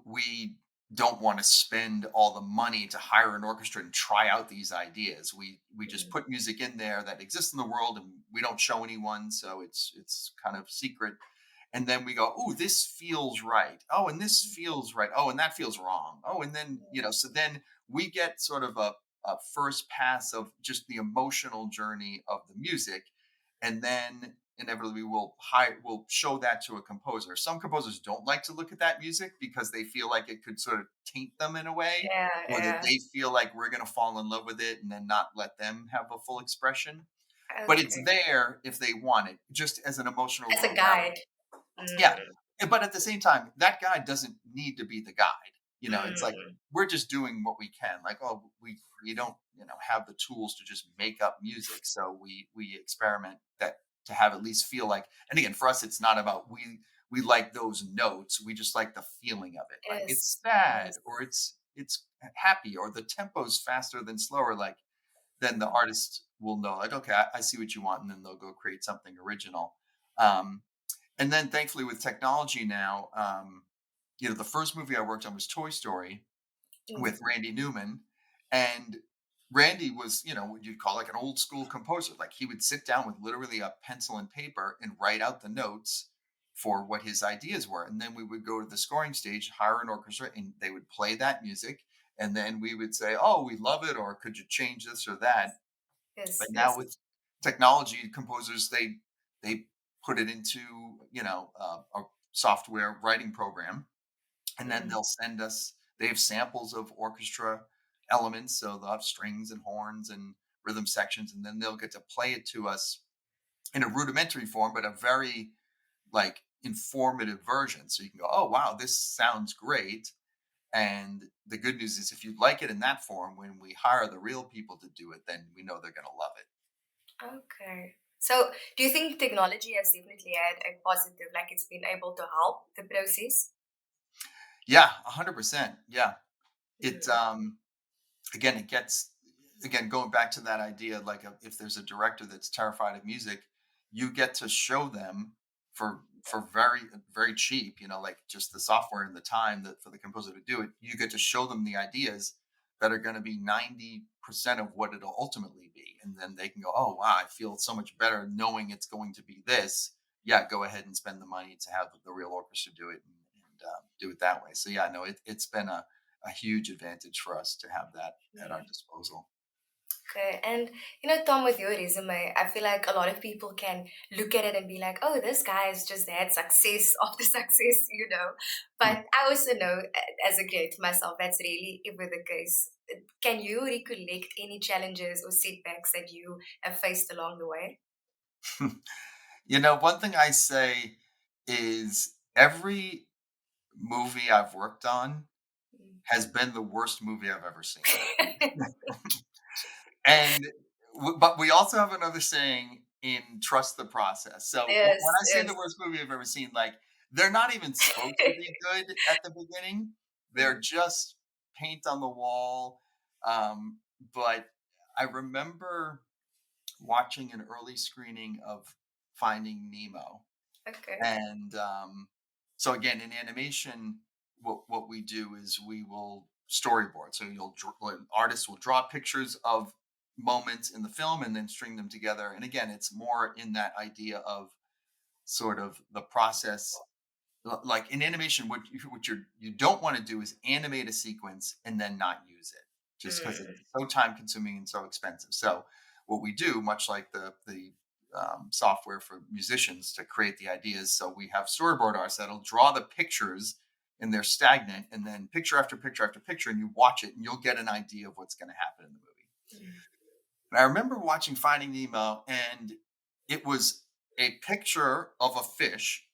[SPEAKER 3] we don't want to spend all the money to hire an orchestra and try out these ideas. We just
[SPEAKER 1] Mm.
[SPEAKER 3] put music in there that exists in the world and we don't show anyone, so it's kind of secret. And then we go, oh, this feels right. Oh, and this feels right. Oh, and that feels wrong. Oh, and then, so then we get sort of a first pass of just the emotional journey of the music. And then inevitably we'll show that to a composer. Some composers don't like to look at that music because they feel like it could sort of taint them in a way,
[SPEAKER 1] Yeah,
[SPEAKER 3] or that
[SPEAKER 1] yeah.
[SPEAKER 3] they feel like we're going to fall in love with it and then not let them have a full expression. But it's
[SPEAKER 1] Okay.
[SPEAKER 3] there if they want it, just as an emotional
[SPEAKER 1] As a
[SPEAKER 3] roadmap.
[SPEAKER 1] guide.
[SPEAKER 3] Yeah,
[SPEAKER 1] Mm.
[SPEAKER 3] but at the same time, that guide doesn't need to be the guide. It's like
[SPEAKER 1] Mm.
[SPEAKER 3] we're just doing what we can. Like, oh, we don't, have the tools to just make up music, so we experiment that to have at least feel like. And again, for us, it's not about we like those notes. We just like the feeling of it. Like it's
[SPEAKER 1] Yes.
[SPEAKER 3] sad
[SPEAKER 1] Yes.
[SPEAKER 3] or it's happy or the tempo's faster than slower. Like then the artist will know, like, okay, I see what you want, and then they'll go create something original. Um, and then thankfully with technology now, the first movie I worked on was Toy Story
[SPEAKER 1] Mm.
[SPEAKER 3] with Randy Newman. And Randy was, what you'd call like an old school composer. Like he would sit down with literally a pencil and paper and write out the notes for what his ideas were. And then we would go to the scoring stage, hire an orchestra, and they would play that music. And then we would say, oh, we love it, or could you change this or that?
[SPEAKER 1] Yes.
[SPEAKER 3] But now
[SPEAKER 1] Yes.
[SPEAKER 3] with technology, composers they put it into a software writing program, and then
[SPEAKER 1] Mm.
[SPEAKER 3] they'll send us. They have samples of orchestra elements, so they'll have strings and horns and rhythm sections, and then they'll get to play it to us in a rudimentary form, but a very like informative version. So you can go, oh wow, this sounds great. And the good news is, if you like it in that form, when we hire the real people to do it, then we know they're going to love it.
[SPEAKER 1] Okay. So, do you think technology has definitely had a positive, like it's been able to help the process?
[SPEAKER 3] Yeah, 100%. Yeah. It
[SPEAKER 1] Mm.
[SPEAKER 3] again, it gets, again, going back to that idea, like if there's a director that's terrified of music, you get to show them for very cheap, like just the software and the time that for the composer to do it, you get to show them the ideas that are going to be 90% of what it'll ultimately be, and then they can go, oh wow, I feel so much better knowing it's going to be this. Yeah, go ahead and spend the money to have the real orchestra do it, and do it that way. So yeah, no, it's been a huge advantage for us to have that at our
[SPEAKER 1] Mm.
[SPEAKER 3] disposal.
[SPEAKER 1] Okay. And Tom, with your resume, I feel like a lot of people can look at it and be like, oh, this guy has just had success after success.
[SPEAKER 3] Hmm.
[SPEAKER 1] But I also know, as a creator myself, that's really ever the case. Can you recollect any challenges or setbacks that you have faced along the way?
[SPEAKER 3] One thing I say is every movie I've worked on has been the worst movie I've ever seen.
[SPEAKER 1] Mm.
[SPEAKER 3] And but we also have another saying in trust the process. So when
[SPEAKER 1] Yes,
[SPEAKER 3] I say
[SPEAKER 1] yes.
[SPEAKER 3] the worst movie I've ever seen, like they're not even supposed to be good at the beginning. They're
[SPEAKER 1] Mm.
[SPEAKER 3] just paint on the wall. But I remember watching an early screening of Finding Nemo.
[SPEAKER 1] Okay.
[SPEAKER 3] And so again, in animation, what we do is we will storyboard. So artists will draw pictures of moments in the film and then string them together. And again, it's more in that idea of sort of the process. Like in animation, what you don't want to do is animate a sequence and then not use it, just because
[SPEAKER 1] Mm.
[SPEAKER 3] it's so time consuming and so expensive. So what we do, much like the software for musicians to create the ideas, so we have storyboard artists that'll draw the pictures and they're stagnant, and then picture after picture after picture, and you watch it and you'll get an idea of what's going to happen in the movie.
[SPEAKER 1] Mm.
[SPEAKER 3] And I remember watching Finding Nemo, and it was a picture of a fish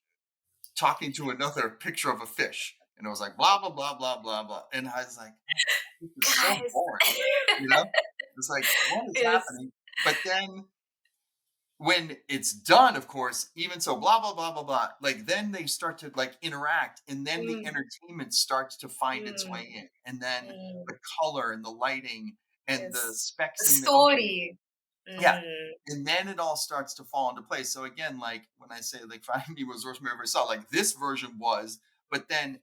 [SPEAKER 3] talking to another picture of a fish. and it was like blah blah blah blah blah blah, and I was like, "Oh, this is so
[SPEAKER 1] Guys.
[SPEAKER 3] boring," you know? It's like, what is
[SPEAKER 1] Yes.
[SPEAKER 3] happening? But then when it's done, of course, even so, blah blah blah blah blah. Like then they start to like interact, and then the
[SPEAKER 1] Mm,
[SPEAKER 3] entertainment starts to find its way
[SPEAKER 1] mm,
[SPEAKER 3] in, and then
[SPEAKER 1] mm.
[SPEAKER 3] the color and the lighting and the
[SPEAKER 1] Yes. The
[SPEAKER 3] specks in the ocean.
[SPEAKER 1] story.
[SPEAKER 3] Yeah.
[SPEAKER 1] Mm,
[SPEAKER 3] And then it all starts to fall into place. So again, like when I say like Finding Me was the worst movie I ever saw, like this version was, but then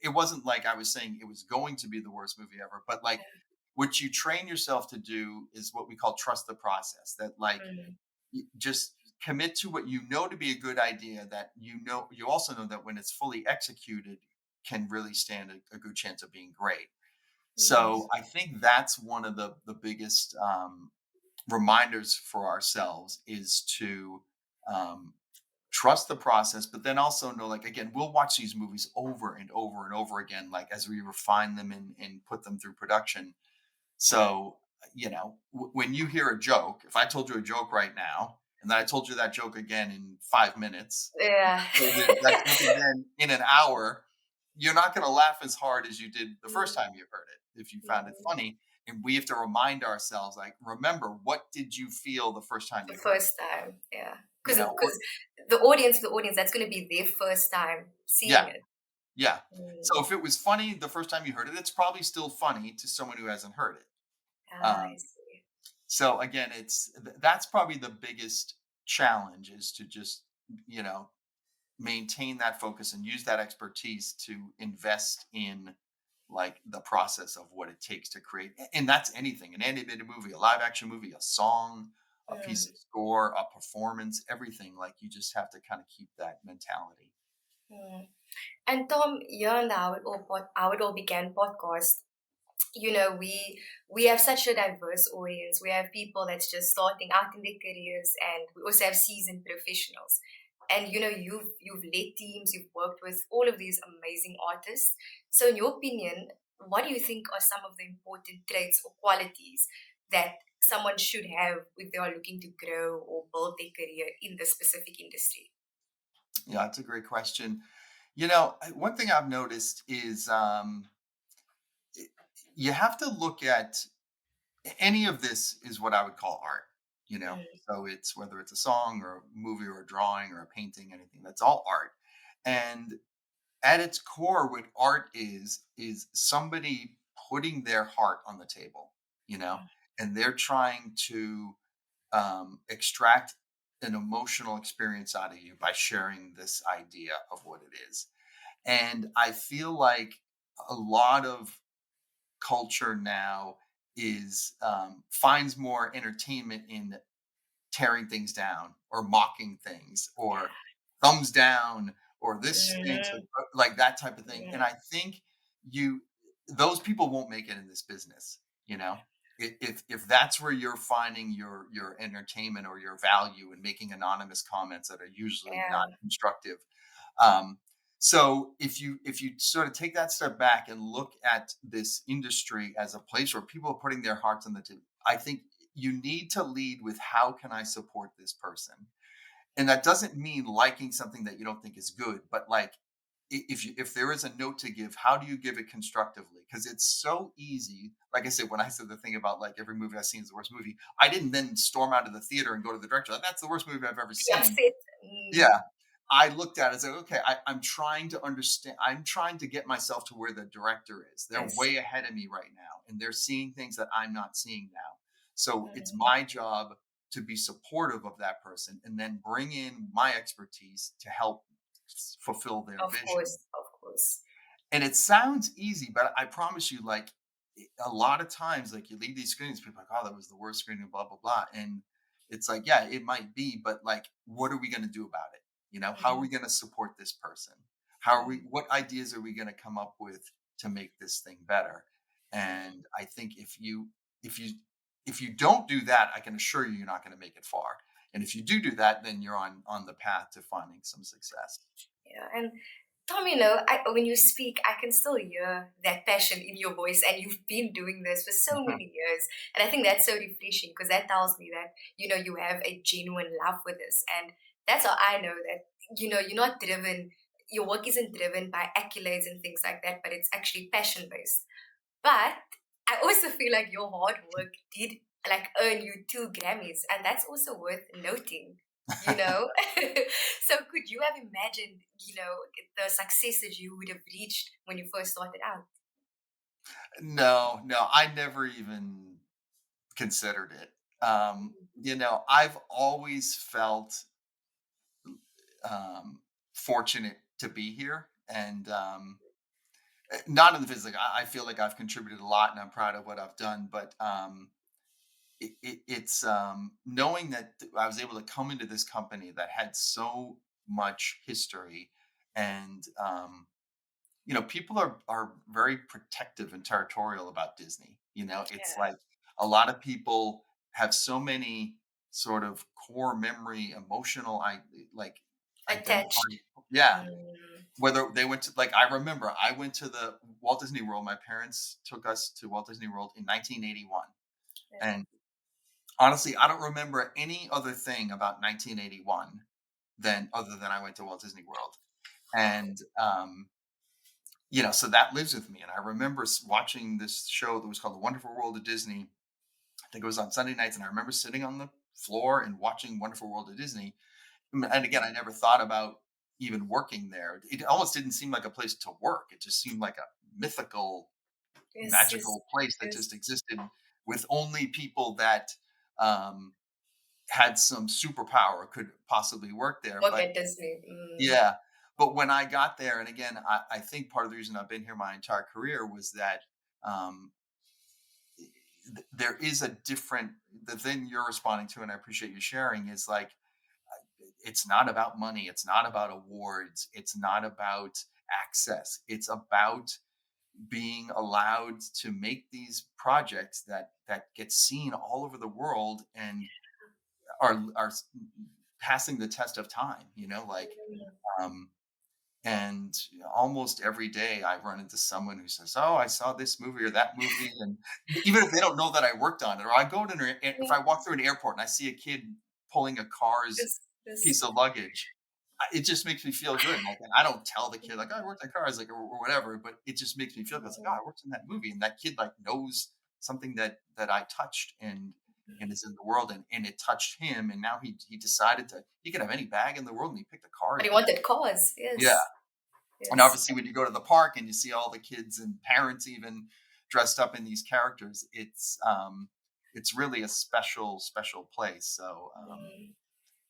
[SPEAKER 3] it wasn't like I was saying it was going to be the worst movie ever. But like what you train yourself to do is what we call trust the process. That like
[SPEAKER 1] mm,
[SPEAKER 3] just commit to what you know to be a good idea. That you also know that when it's fully executed, can really stand a good chance of being great. So
[SPEAKER 1] yes.
[SPEAKER 3] I think that's one of the biggest reminders for ourselves is to um, trust the process, but then also know, like, again, we'll watch these movies over and over and over again, like as we refine them and put them through production. So, when you hear a joke, if I told you a joke right now, and then I told you that joke again in 5 minutes,
[SPEAKER 1] Yeah.
[SPEAKER 3] told you that joke again in an hour, you're not going to laugh as hard as you did the first
[SPEAKER 1] Mm,
[SPEAKER 3] time you heard it if you found it
[SPEAKER 1] mm.
[SPEAKER 3] funny. And we have to remind ourselves, like, remember, what did you feel the first time
[SPEAKER 1] The
[SPEAKER 3] you heard it?
[SPEAKER 1] first time, yeah.
[SPEAKER 3] You know, what,
[SPEAKER 1] Because the audience, that's gonna be their first time seeing
[SPEAKER 3] yeah,
[SPEAKER 1] it.
[SPEAKER 3] yeah. So
[SPEAKER 1] Mm.
[SPEAKER 3] if it was funny the first time you heard it, it's probably still funny to someone who hasn't heard it.
[SPEAKER 1] Ah, I
[SPEAKER 3] Um,
[SPEAKER 1] see.
[SPEAKER 3] so again, that's probably the biggest challenge is to just, you know, maintain that focus and use that expertise to invest in like the process of what it takes to create, and that's anything, an animated movie, a live action movie, a song, a piece
[SPEAKER 1] Mm,
[SPEAKER 3] of score, a performance, everything. Like you just have to kind of keep that mentality.
[SPEAKER 1] mm. And Tom, here on the How It All Began podcast, we have such a diverse audience. We have people that's just starting out in their careers, and we also have seasoned professionals. And you've led teams, you've worked with all of these amazing artists. So in your opinion, what do you think are some of the important traits or qualities that someone should have if they are looking to grow or build their career in the specific industry?
[SPEAKER 3] Yeah, that's a great question. One thing I've noticed is y- you have to look at any of this is what I would call art, you know.
[SPEAKER 1] Mm,
[SPEAKER 3] So it's whether it's a song or a movie or a drawing or a painting, anything, that's all art. And at its core, what art is somebody putting their heart on the table, you know, and they're trying to extract an emotional experience out of you by sharing this idea of what it is. And I feel like a lot of culture now is finds more entertainment in tearing things down or mocking things or thumbs down or this stinks,
[SPEAKER 1] mhm,
[SPEAKER 3] like that type of thing. And
[SPEAKER 1] mhm.
[SPEAKER 3] I think you those people won't make it in this business, you know. If that's where you're finding your entertainment or your value and making anonymous comments that are usually not
[SPEAKER 1] Yeah,
[SPEAKER 3] constructive. um, so if you sort of take that step back and look at this industry as a place where people are putting their hearts on the table, I think you need to lead with how can I support this person? And that doesn't mean liking something that you don't think is good, but like if there is a note to give, how do you give it constructively? Because it's so easy. Like I said, when I said the thing about like every movie I've seen is the worst movie, I didn't then storm out of the theater and go to the director. That's the worst movie I've ever
[SPEAKER 1] be
[SPEAKER 3] seen.
[SPEAKER 1] upset.
[SPEAKER 3] Yeah. I looked at it and said, okay, I'm trying to understand. I'm trying to get myself to where the director is.
[SPEAKER 1] I
[SPEAKER 3] They're way
[SPEAKER 1] see.
[SPEAKER 3] ahead of me right now, and they're seeing things that I'm not seeing now. So it's
[SPEAKER 1] Mm,
[SPEAKER 3] my job to be supportive of that person and then bring in my expertise to help fulfill their
[SPEAKER 1] of
[SPEAKER 3] vision.
[SPEAKER 1] course, of course.
[SPEAKER 3] And it sounds easy, but I promise you, like a lot of times, like you leave these screenings, people are like, oh, that was the worst screening, blah, blah, blah. And it's like, yeah, it might be, but like, what are we going to do about it? How are
[SPEAKER 1] Mhm,
[SPEAKER 3] we going to support this person? How are we,
[SPEAKER 1] mm,
[SPEAKER 3] what ideas are we going to come up with to make this thing better? And I think if you, if you don't do that, I can assure you, you're not going to make it far. And if you do that, then you're on the path to finding some success.
[SPEAKER 1] yeah, and Tom, when you speak, I can still hear that passion in your voice, and you've been doing this for so many years. And I think that's so refreshing because that tells me that, you have a genuine love for this. And that's how I know that, you're not driven. your work isn't driven by accolades and things like that, but it's actually passion based. But I also feel like your hard work did like earn you 2 Grammys, and that's also worth noting. You know, so could you have imagined, the successes you would have reached when you first started out?
[SPEAKER 3] No, no, I never even considered it. I've always felt fortunate to be here, and not in the physical. I feel like I've contributed a lot, and I'm proud of what I've done. But it's knowing that I was able to come into this company that had so much history, and people are very protective and territorial about Disney. It's
[SPEAKER 1] Yeah,
[SPEAKER 3] like a lot of people have so many sort of core memory, emotional, like
[SPEAKER 1] attached.
[SPEAKER 3] identifying. Yeah,
[SPEAKER 1] Mm,
[SPEAKER 3] whether they went to, like, I remember I went to the Walt Disney World. My parents took us to Walt Disney World in 1981,
[SPEAKER 1] yeah.
[SPEAKER 3] and honestly, I don't remember any other thing about 1981 than other than I went to Walt Disney World, and so that lives with me. And I remember watching this show that was called The Wonderful World of Disney. I think it was on Sunday nights, and I remember sitting on the floor and watching Wonderful World of Disney. And again, I never thought about even working there. It almost didn't seem like a place to work. It just seemed like a mythical,
[SPEAKER 1] Yes, yes,
[SPEAKER 3] magical place that
[SPEAKER 1] yes.
[SPEAKER 3] just existed with only people that um, had some superpower could possibly work there.
[SPEAKER 1] Work
[SPEAKER 3] But
[SPEAKER 1] at Disney. Mm,
[SPEAKER 3] yeah, but when I got there, and again, I think part of the reason I've been here my entire career was that um, there is a different, the thing you're responding to, and I appreciate you sharing, is like it's not about money, it's not about awards, it's not about access, it's about being allowed to make these projects that get seen all over the world and are passing the test of time.
[SPEAKER 1] mm.
[SPEAKER 3] Um, and almost every day I run into someone who says, "Oh, I saw this movie or that movie," and even if they don't know that I worked on it, or I go to if
[SPEAKER 1] Yeah,
[SPEAKER 3] I walk through an airport and I see a kid pulling a car's
[SPEAKER 1] this.
[SPEAKER 3] piece of luggage, it just makes me feel good. Like, and I don't tell the kid like, "Oh, I worked on cars," like, or whatever, but it just makes me feel good. It's like, "Oh, I worked in that movie," and that kid like knows something that I touched and is in the world, and it touched him, and now he decided to, he could have any bag in the world, and he picked a
[SPEAKER 1] But
[SPEAKER 3] cars
[SPEAKER 1] he
[SPEAKER 3] bag.
[SPEAKER 1] wanted cause.
[SPEAKER 3] Yeah.
[SPEAKER 1] Yes,
[SPEAKER 3] And
[SPEAKER 1] yes.
[SPEAKER 3] obviously, when you go to the park and you see all the kids and parents even dressed up in these characters, it's really a special, special place. So
[SPEAKER 1] Mm.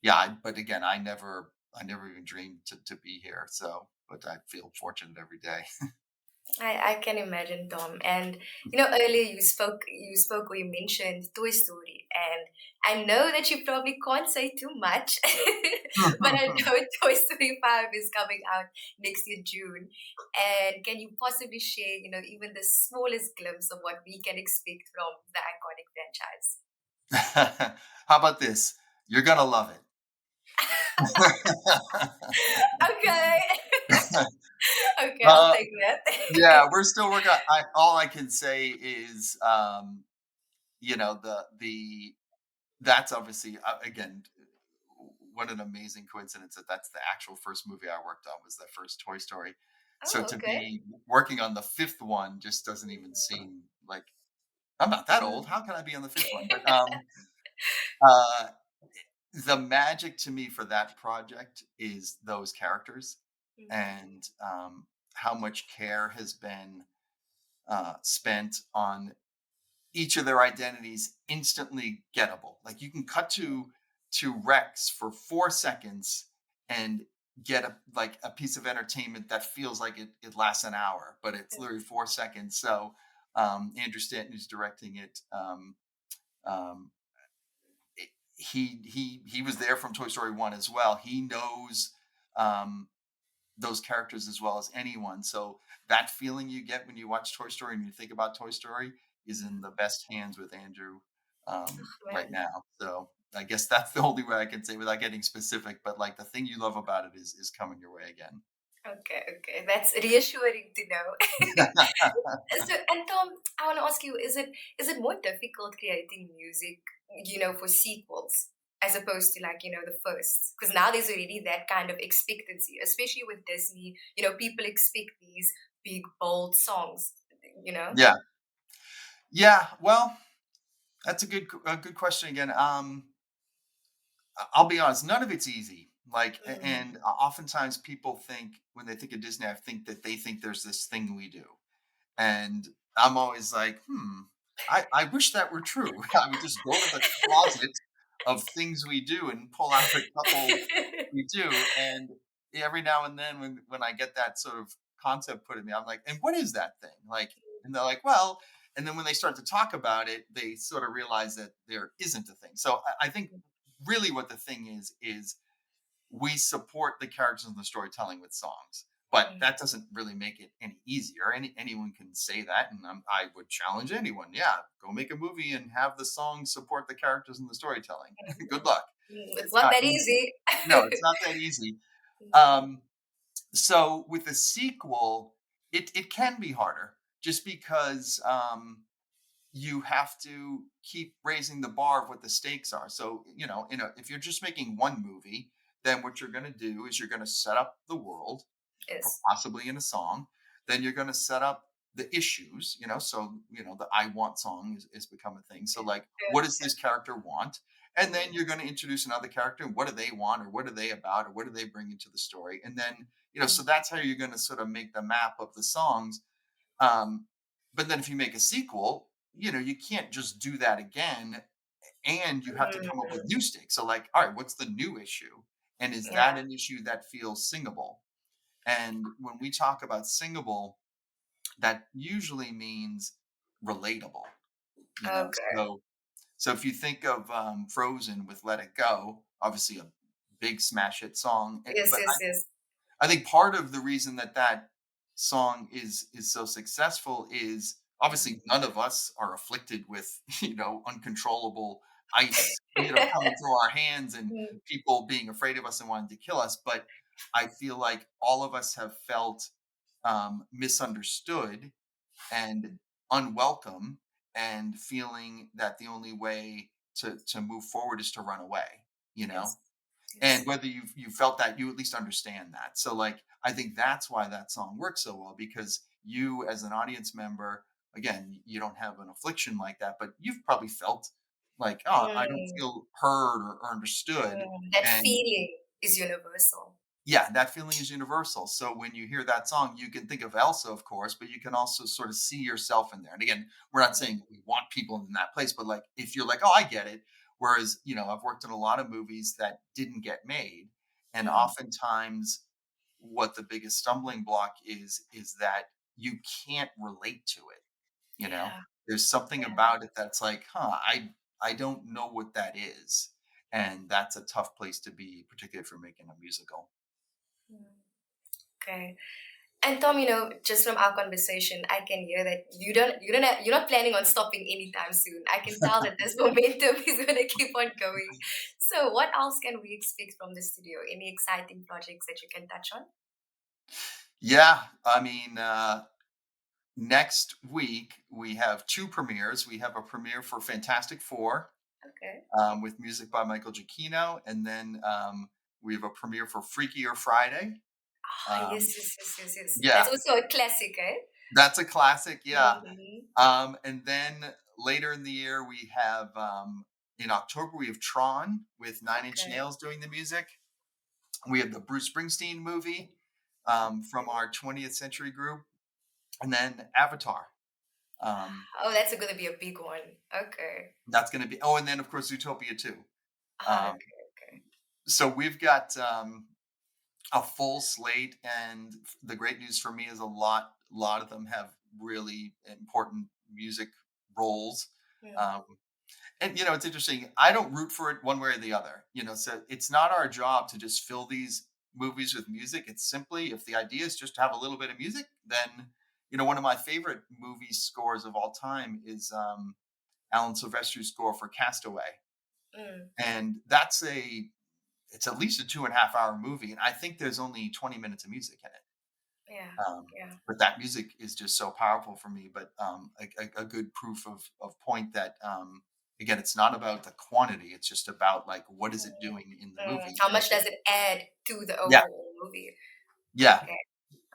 [SPEAKER 3] yeah, but again, I never even dreamed to be here. So, but I feel fortunate every day.
[SPEAKER 1] I can imagine, Tom. And earlier you spoke or you mentioned Toy Story, and I know that you probably can't say too much, but I know Toy Story 5 is coming out next year, June. And can you possibly share, even the smallest glimpse of what we can expect from the iconic franchise?
[SPEAKER 3] How about this? You're gonna love
[SPEAKER 1] Okay.
[SPEAKER 3] it.
[SPEAKER 1] Okay, I'll
[SPEAKER 3] uh,
[SPEAKER 1] take that.
[SPEAKER 3] yeah, we're still working. All I can say is, the that's obviously, again, what an amazing coincidence that that's the actual first movie I worked on, was the first Toy Story. So
[SPEAKER 1] Oh,
[SPEAKER 3] to
[SPEAKER 1] okay.
[SPEAKER 3] be working on the fifth one just doesn't even seem like, I'm not that old.
[SPEAKER 1] Mm.
[SPEAKER 3] How can I be on the fifth one? But uh, the magic to me for that project is those characters,
[SPEAKER 1] Mhm.
[SPEAKER 3] and how much care has been spent on each of their identities instantly gettable. Like, you can cut to Rex for 4 seconds and get a piece of entertainment that feels like it lasts an hour, but it's literally 4 seconds. So Andrew Stanton, who's directing it, um, he was there from Toy Story 1 as well. He knows um, those characters as well as anyone. So that feeling you get when you watch Toy Story and you think about Toy Story is in the best hands with Andrew right
[SPEAKER 1] Man.
[SPEAKER 3] now. So I guess that's the only way I can say without getting specific. But like, the thing you love about it is coming your way again.
[SPEAKER 1] Okay, okay. That's reassuring to know. So, and Tom, I want to ask you, is it more difficult creating music, for sequels? as opposed to like, the first. Because now there's already that kind of expectancy, especially with Disney. People expect these big, bold songs, you know?
[SPEAKER 3] Yeah. Yeah. Well, that's a good question again. I'll be honest, none of it's easy. Like,
[SPEAKER 1] Mm,
[SPEAKER 3] and oftentimes people think when they think of Disney, I think that they think there's this thing we do. And I'm always like, I wish that were true. I would just go to the closet of things we do and pull out a couple we do. And every now and then when I get that sort of concept put in me, I'm like, and what is that thing? Like, and they're like, well, and then when they start to talk about it, they sort of realize that there isn't a thing. So I think really what the thing is we support the characters and the storytelling with songs, but
[SPEAKER 1] mm,
[SPEAKER 3] that doesn't really make it any easier. Anyone can say that, and I would challenge anyone. Yeah, go make a movie and have the songs support the characters and the storytelling. Good luck.
[SPEAKER 1] it's
[SPEAKER 3] It's
[SPEAKER 1] not
[SPEAKER 3] not
[SPEAKER 1] that
[SPEAKER 3] easy.
[SPEAKER 1] easy.
[SPEAKER 3] No, it's not that easy.
[SPEAKER 1] Mm,
[SPEAKER 3] Um, so with a sequel, it can be harder just because you have to keep raising the bar of what the stakes are. So, if you're just making one movie, then what you're going to do is you're going to set up the world,
[SPEAKER 1] yes.
[SPEAKER 3] possibly in a song. Then you're going to set up the issues, so, the I want song is become a thing. So, like, what does this character want? And then
[SPEAKER 1] Mm,
[SPEAKER 3] you're going to introduce another character. And what do they want? Or what are they about? Or what do they bring into the story? And then, so
[SPEAKER 1] mm,
[SPEAKER 3] that's how you're going to sort of make the map of the songs. um, but then if you make a sequel, you can't just do that again, and you have to come up with
[SPEAKER 1] mm,
[SPEAKER 3] new stakes. So like, all right, what's the new issue? And is that
[SPEAKER 1] yeah.
[SPEAKER 3] an issue that feels singable? And when we talk about singable, that usually means relatable, you know.
[SPEAKER 1] Okay.
[SPEAKER 3] So if you think of Frozen with Let It Go, obviously a big smash hit song,
[SPEAKER 1] Yes,
[SPEAKER 3] but
[SPEAKER 1] yes, yes.
[SPEAKER 3] I think part of the reason that that song is so successful is
[SPEAKER 1] Mm.
[SPEAKER 3] obviously none of us are afflicted with uncontrollable ice coming through our hands and
[SPEAKER 1] Mm,
[SPEAKER 3] people being afraid of us and wanting to kill us. But I feel like all of us have felt misunderstood and unwelcome, and feeling that the only way to move forward is to run away. You know,
[SPEAKER 1] yes,
[SPEAKER 3] and
[SPEAKER 1] yes.
[SPEAKER 3] whether you felt that, you at least understand that. So, like, I think that's why that song works so well, because you as an audience member, again, you don't have an affliction like that, but you've probably felt like, oh, I don't
[SPEAKER 1] Mm,
[SPEAKER 3] feel heard or understood.
[SPEAKER 1] that
[SPEAKER 3] And
[SPEAKER 1] feeling is universal.
[SPEAKER 3] yeah, that feeling is universal. So when you hear that song, you can think of Elsa, of course, but you can also sort of see yourself in there. And again, we're not saying we want people in that place, but like, if you're like, oh, I get it. Whereas, I've worked in a lot of movies that didn't get made. And
[SPEAKER 1] Mm,
[SPEAKER 3] oftentimes what the biggest stumbling block is that you can't relate to it. You know,
[SPEAKER 1] yeah,
[SPEAKER 3] there's something
[SPEAKER 1] yeah.
[SPEAKER 3] about it that's like, I don't know what that is. And that's a tough place to be, particularly if you're making a musical.
[SPEAKER 1] Mm, okay. And Tom, just from our conversation, I can hear that you're not planning on stopping anytime soon. I can tell that this momentum is going to keep on going. So, what else can we expect from the studio? Any exciting projects that you can touch on?
[SPEAKER 3] Yeah, I mean, next week we have two premieres. We have a premiere for Fantastic Four,
[SPEAKER 1] Okay.
[SPEAKER 3] with music by Michael Giacchino, and then we have a premiere for Freakier Friday.
[SPEAKER 1] Ah,
[SPEAKER 3] Um,
[SPEAKER 1] yes, yes, yes, yes, yes. That's
[SPEAKER 3] yeah,
[SPEAKER 1] also a classic, eh?
[SPEAKER 3] that's a classic. Yeah,
[SPEAKER 1] Mm-hmm.
[SPEAKER 3] and then later in the year we have in October we have Tron with Nine Inch
[SPEAKER 1] Okay.
[SPEAKER 3] Nails doing the music. We have the Bruce Springsteen movie from our 20th Century group, and then Avatar. Um,
[SPEAKER 1] Oh, that's going to be a big one. Okay.
[SPEAKER 3] That's gonna be, oh, and then, of course, Zootopia too.
[SPEAKER 1] Ah,
[SPEAKER 3] Um,
[SPEAKER 1] okay, okay.
[SPEAKER 3] so we've got, a full slate, and the great news for me is a lot of them have really important music roles.
[SPEAKER 1] Mm,
[SPEAKER 3] Um, and, it's interesting, I don't root for it one way or the other, so it's not our job to just fill these movies with music. It's simply, if the idea is just to have a little bit of music, then, one of my favorite movie scores of all time is, Alan Silvestri's score for Castaway.
[SPEAKER 1] mm,
[SPEAKER 3] And it's at least a 2.5 hour movie. And I think there's only 20 minutes of music in it.
[SPEAKER 1] yeah, yeah.
[SPEAKER 3] But that music is just so powerful for me. But a good proof of point that, again, it's not about the quantity. It's just about like what is it doing in the movie?
[SPEAKER 1] How
[SPEAKER 3] And
[SPEAKER 1] much
[SPEAKER 3] so,
[SPEAKER 1] does it add to the
[SPEAKER 3] yeah,
[SPEAKER 1] overall movie?
[SPEAKER 3] yeah.
[SPEAKER 1] Okay.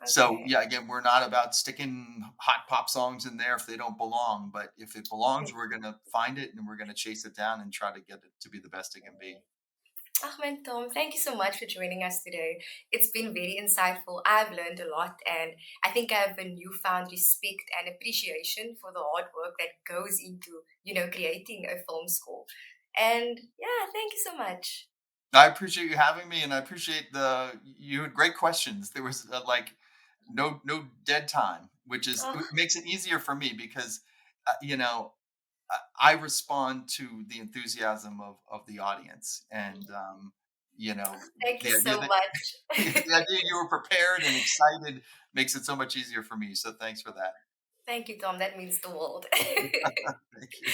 [SPEAKER 3] So
[SPEAKER 1] Okay.
[SPEAKER 3] yeah, again, we're not about sticking hot pop songs in there if they don't belong. But if it belongs, we're gonna find it and we're gonna chase it down and try to get it to be the best it can be.
[SPEAKER 1] Ahmed, Tom, thank you so much for joining us today. It's been very insightful. I've learned a lot, and I think I have a newfound respect and appreciation for the hard work that goes into, creating a film score. And yeah, thank you so much.
[SPEAKER 3] I appreciate you having me, and I appreciate you had great questions. There was like no dead time, which is
[SPEAKER 1] Oh,
[SPEAKER 3] it makes it easier for me because I respond to the enthusiasm of the audience, and you know
[SPEAKER 1] thank you
[SPEAKER 3] the idea
[SPEAKER 1] so
[SPEAKER 3] that
[SPEAKER 1] much.
[SPEAKER 3] the idea you were prepared and excited makes it so much easier for me. So thanks for that.
[SPEAKER 1] Thank you, Tom. That means the world.
[SPEAKER 3] Thank you.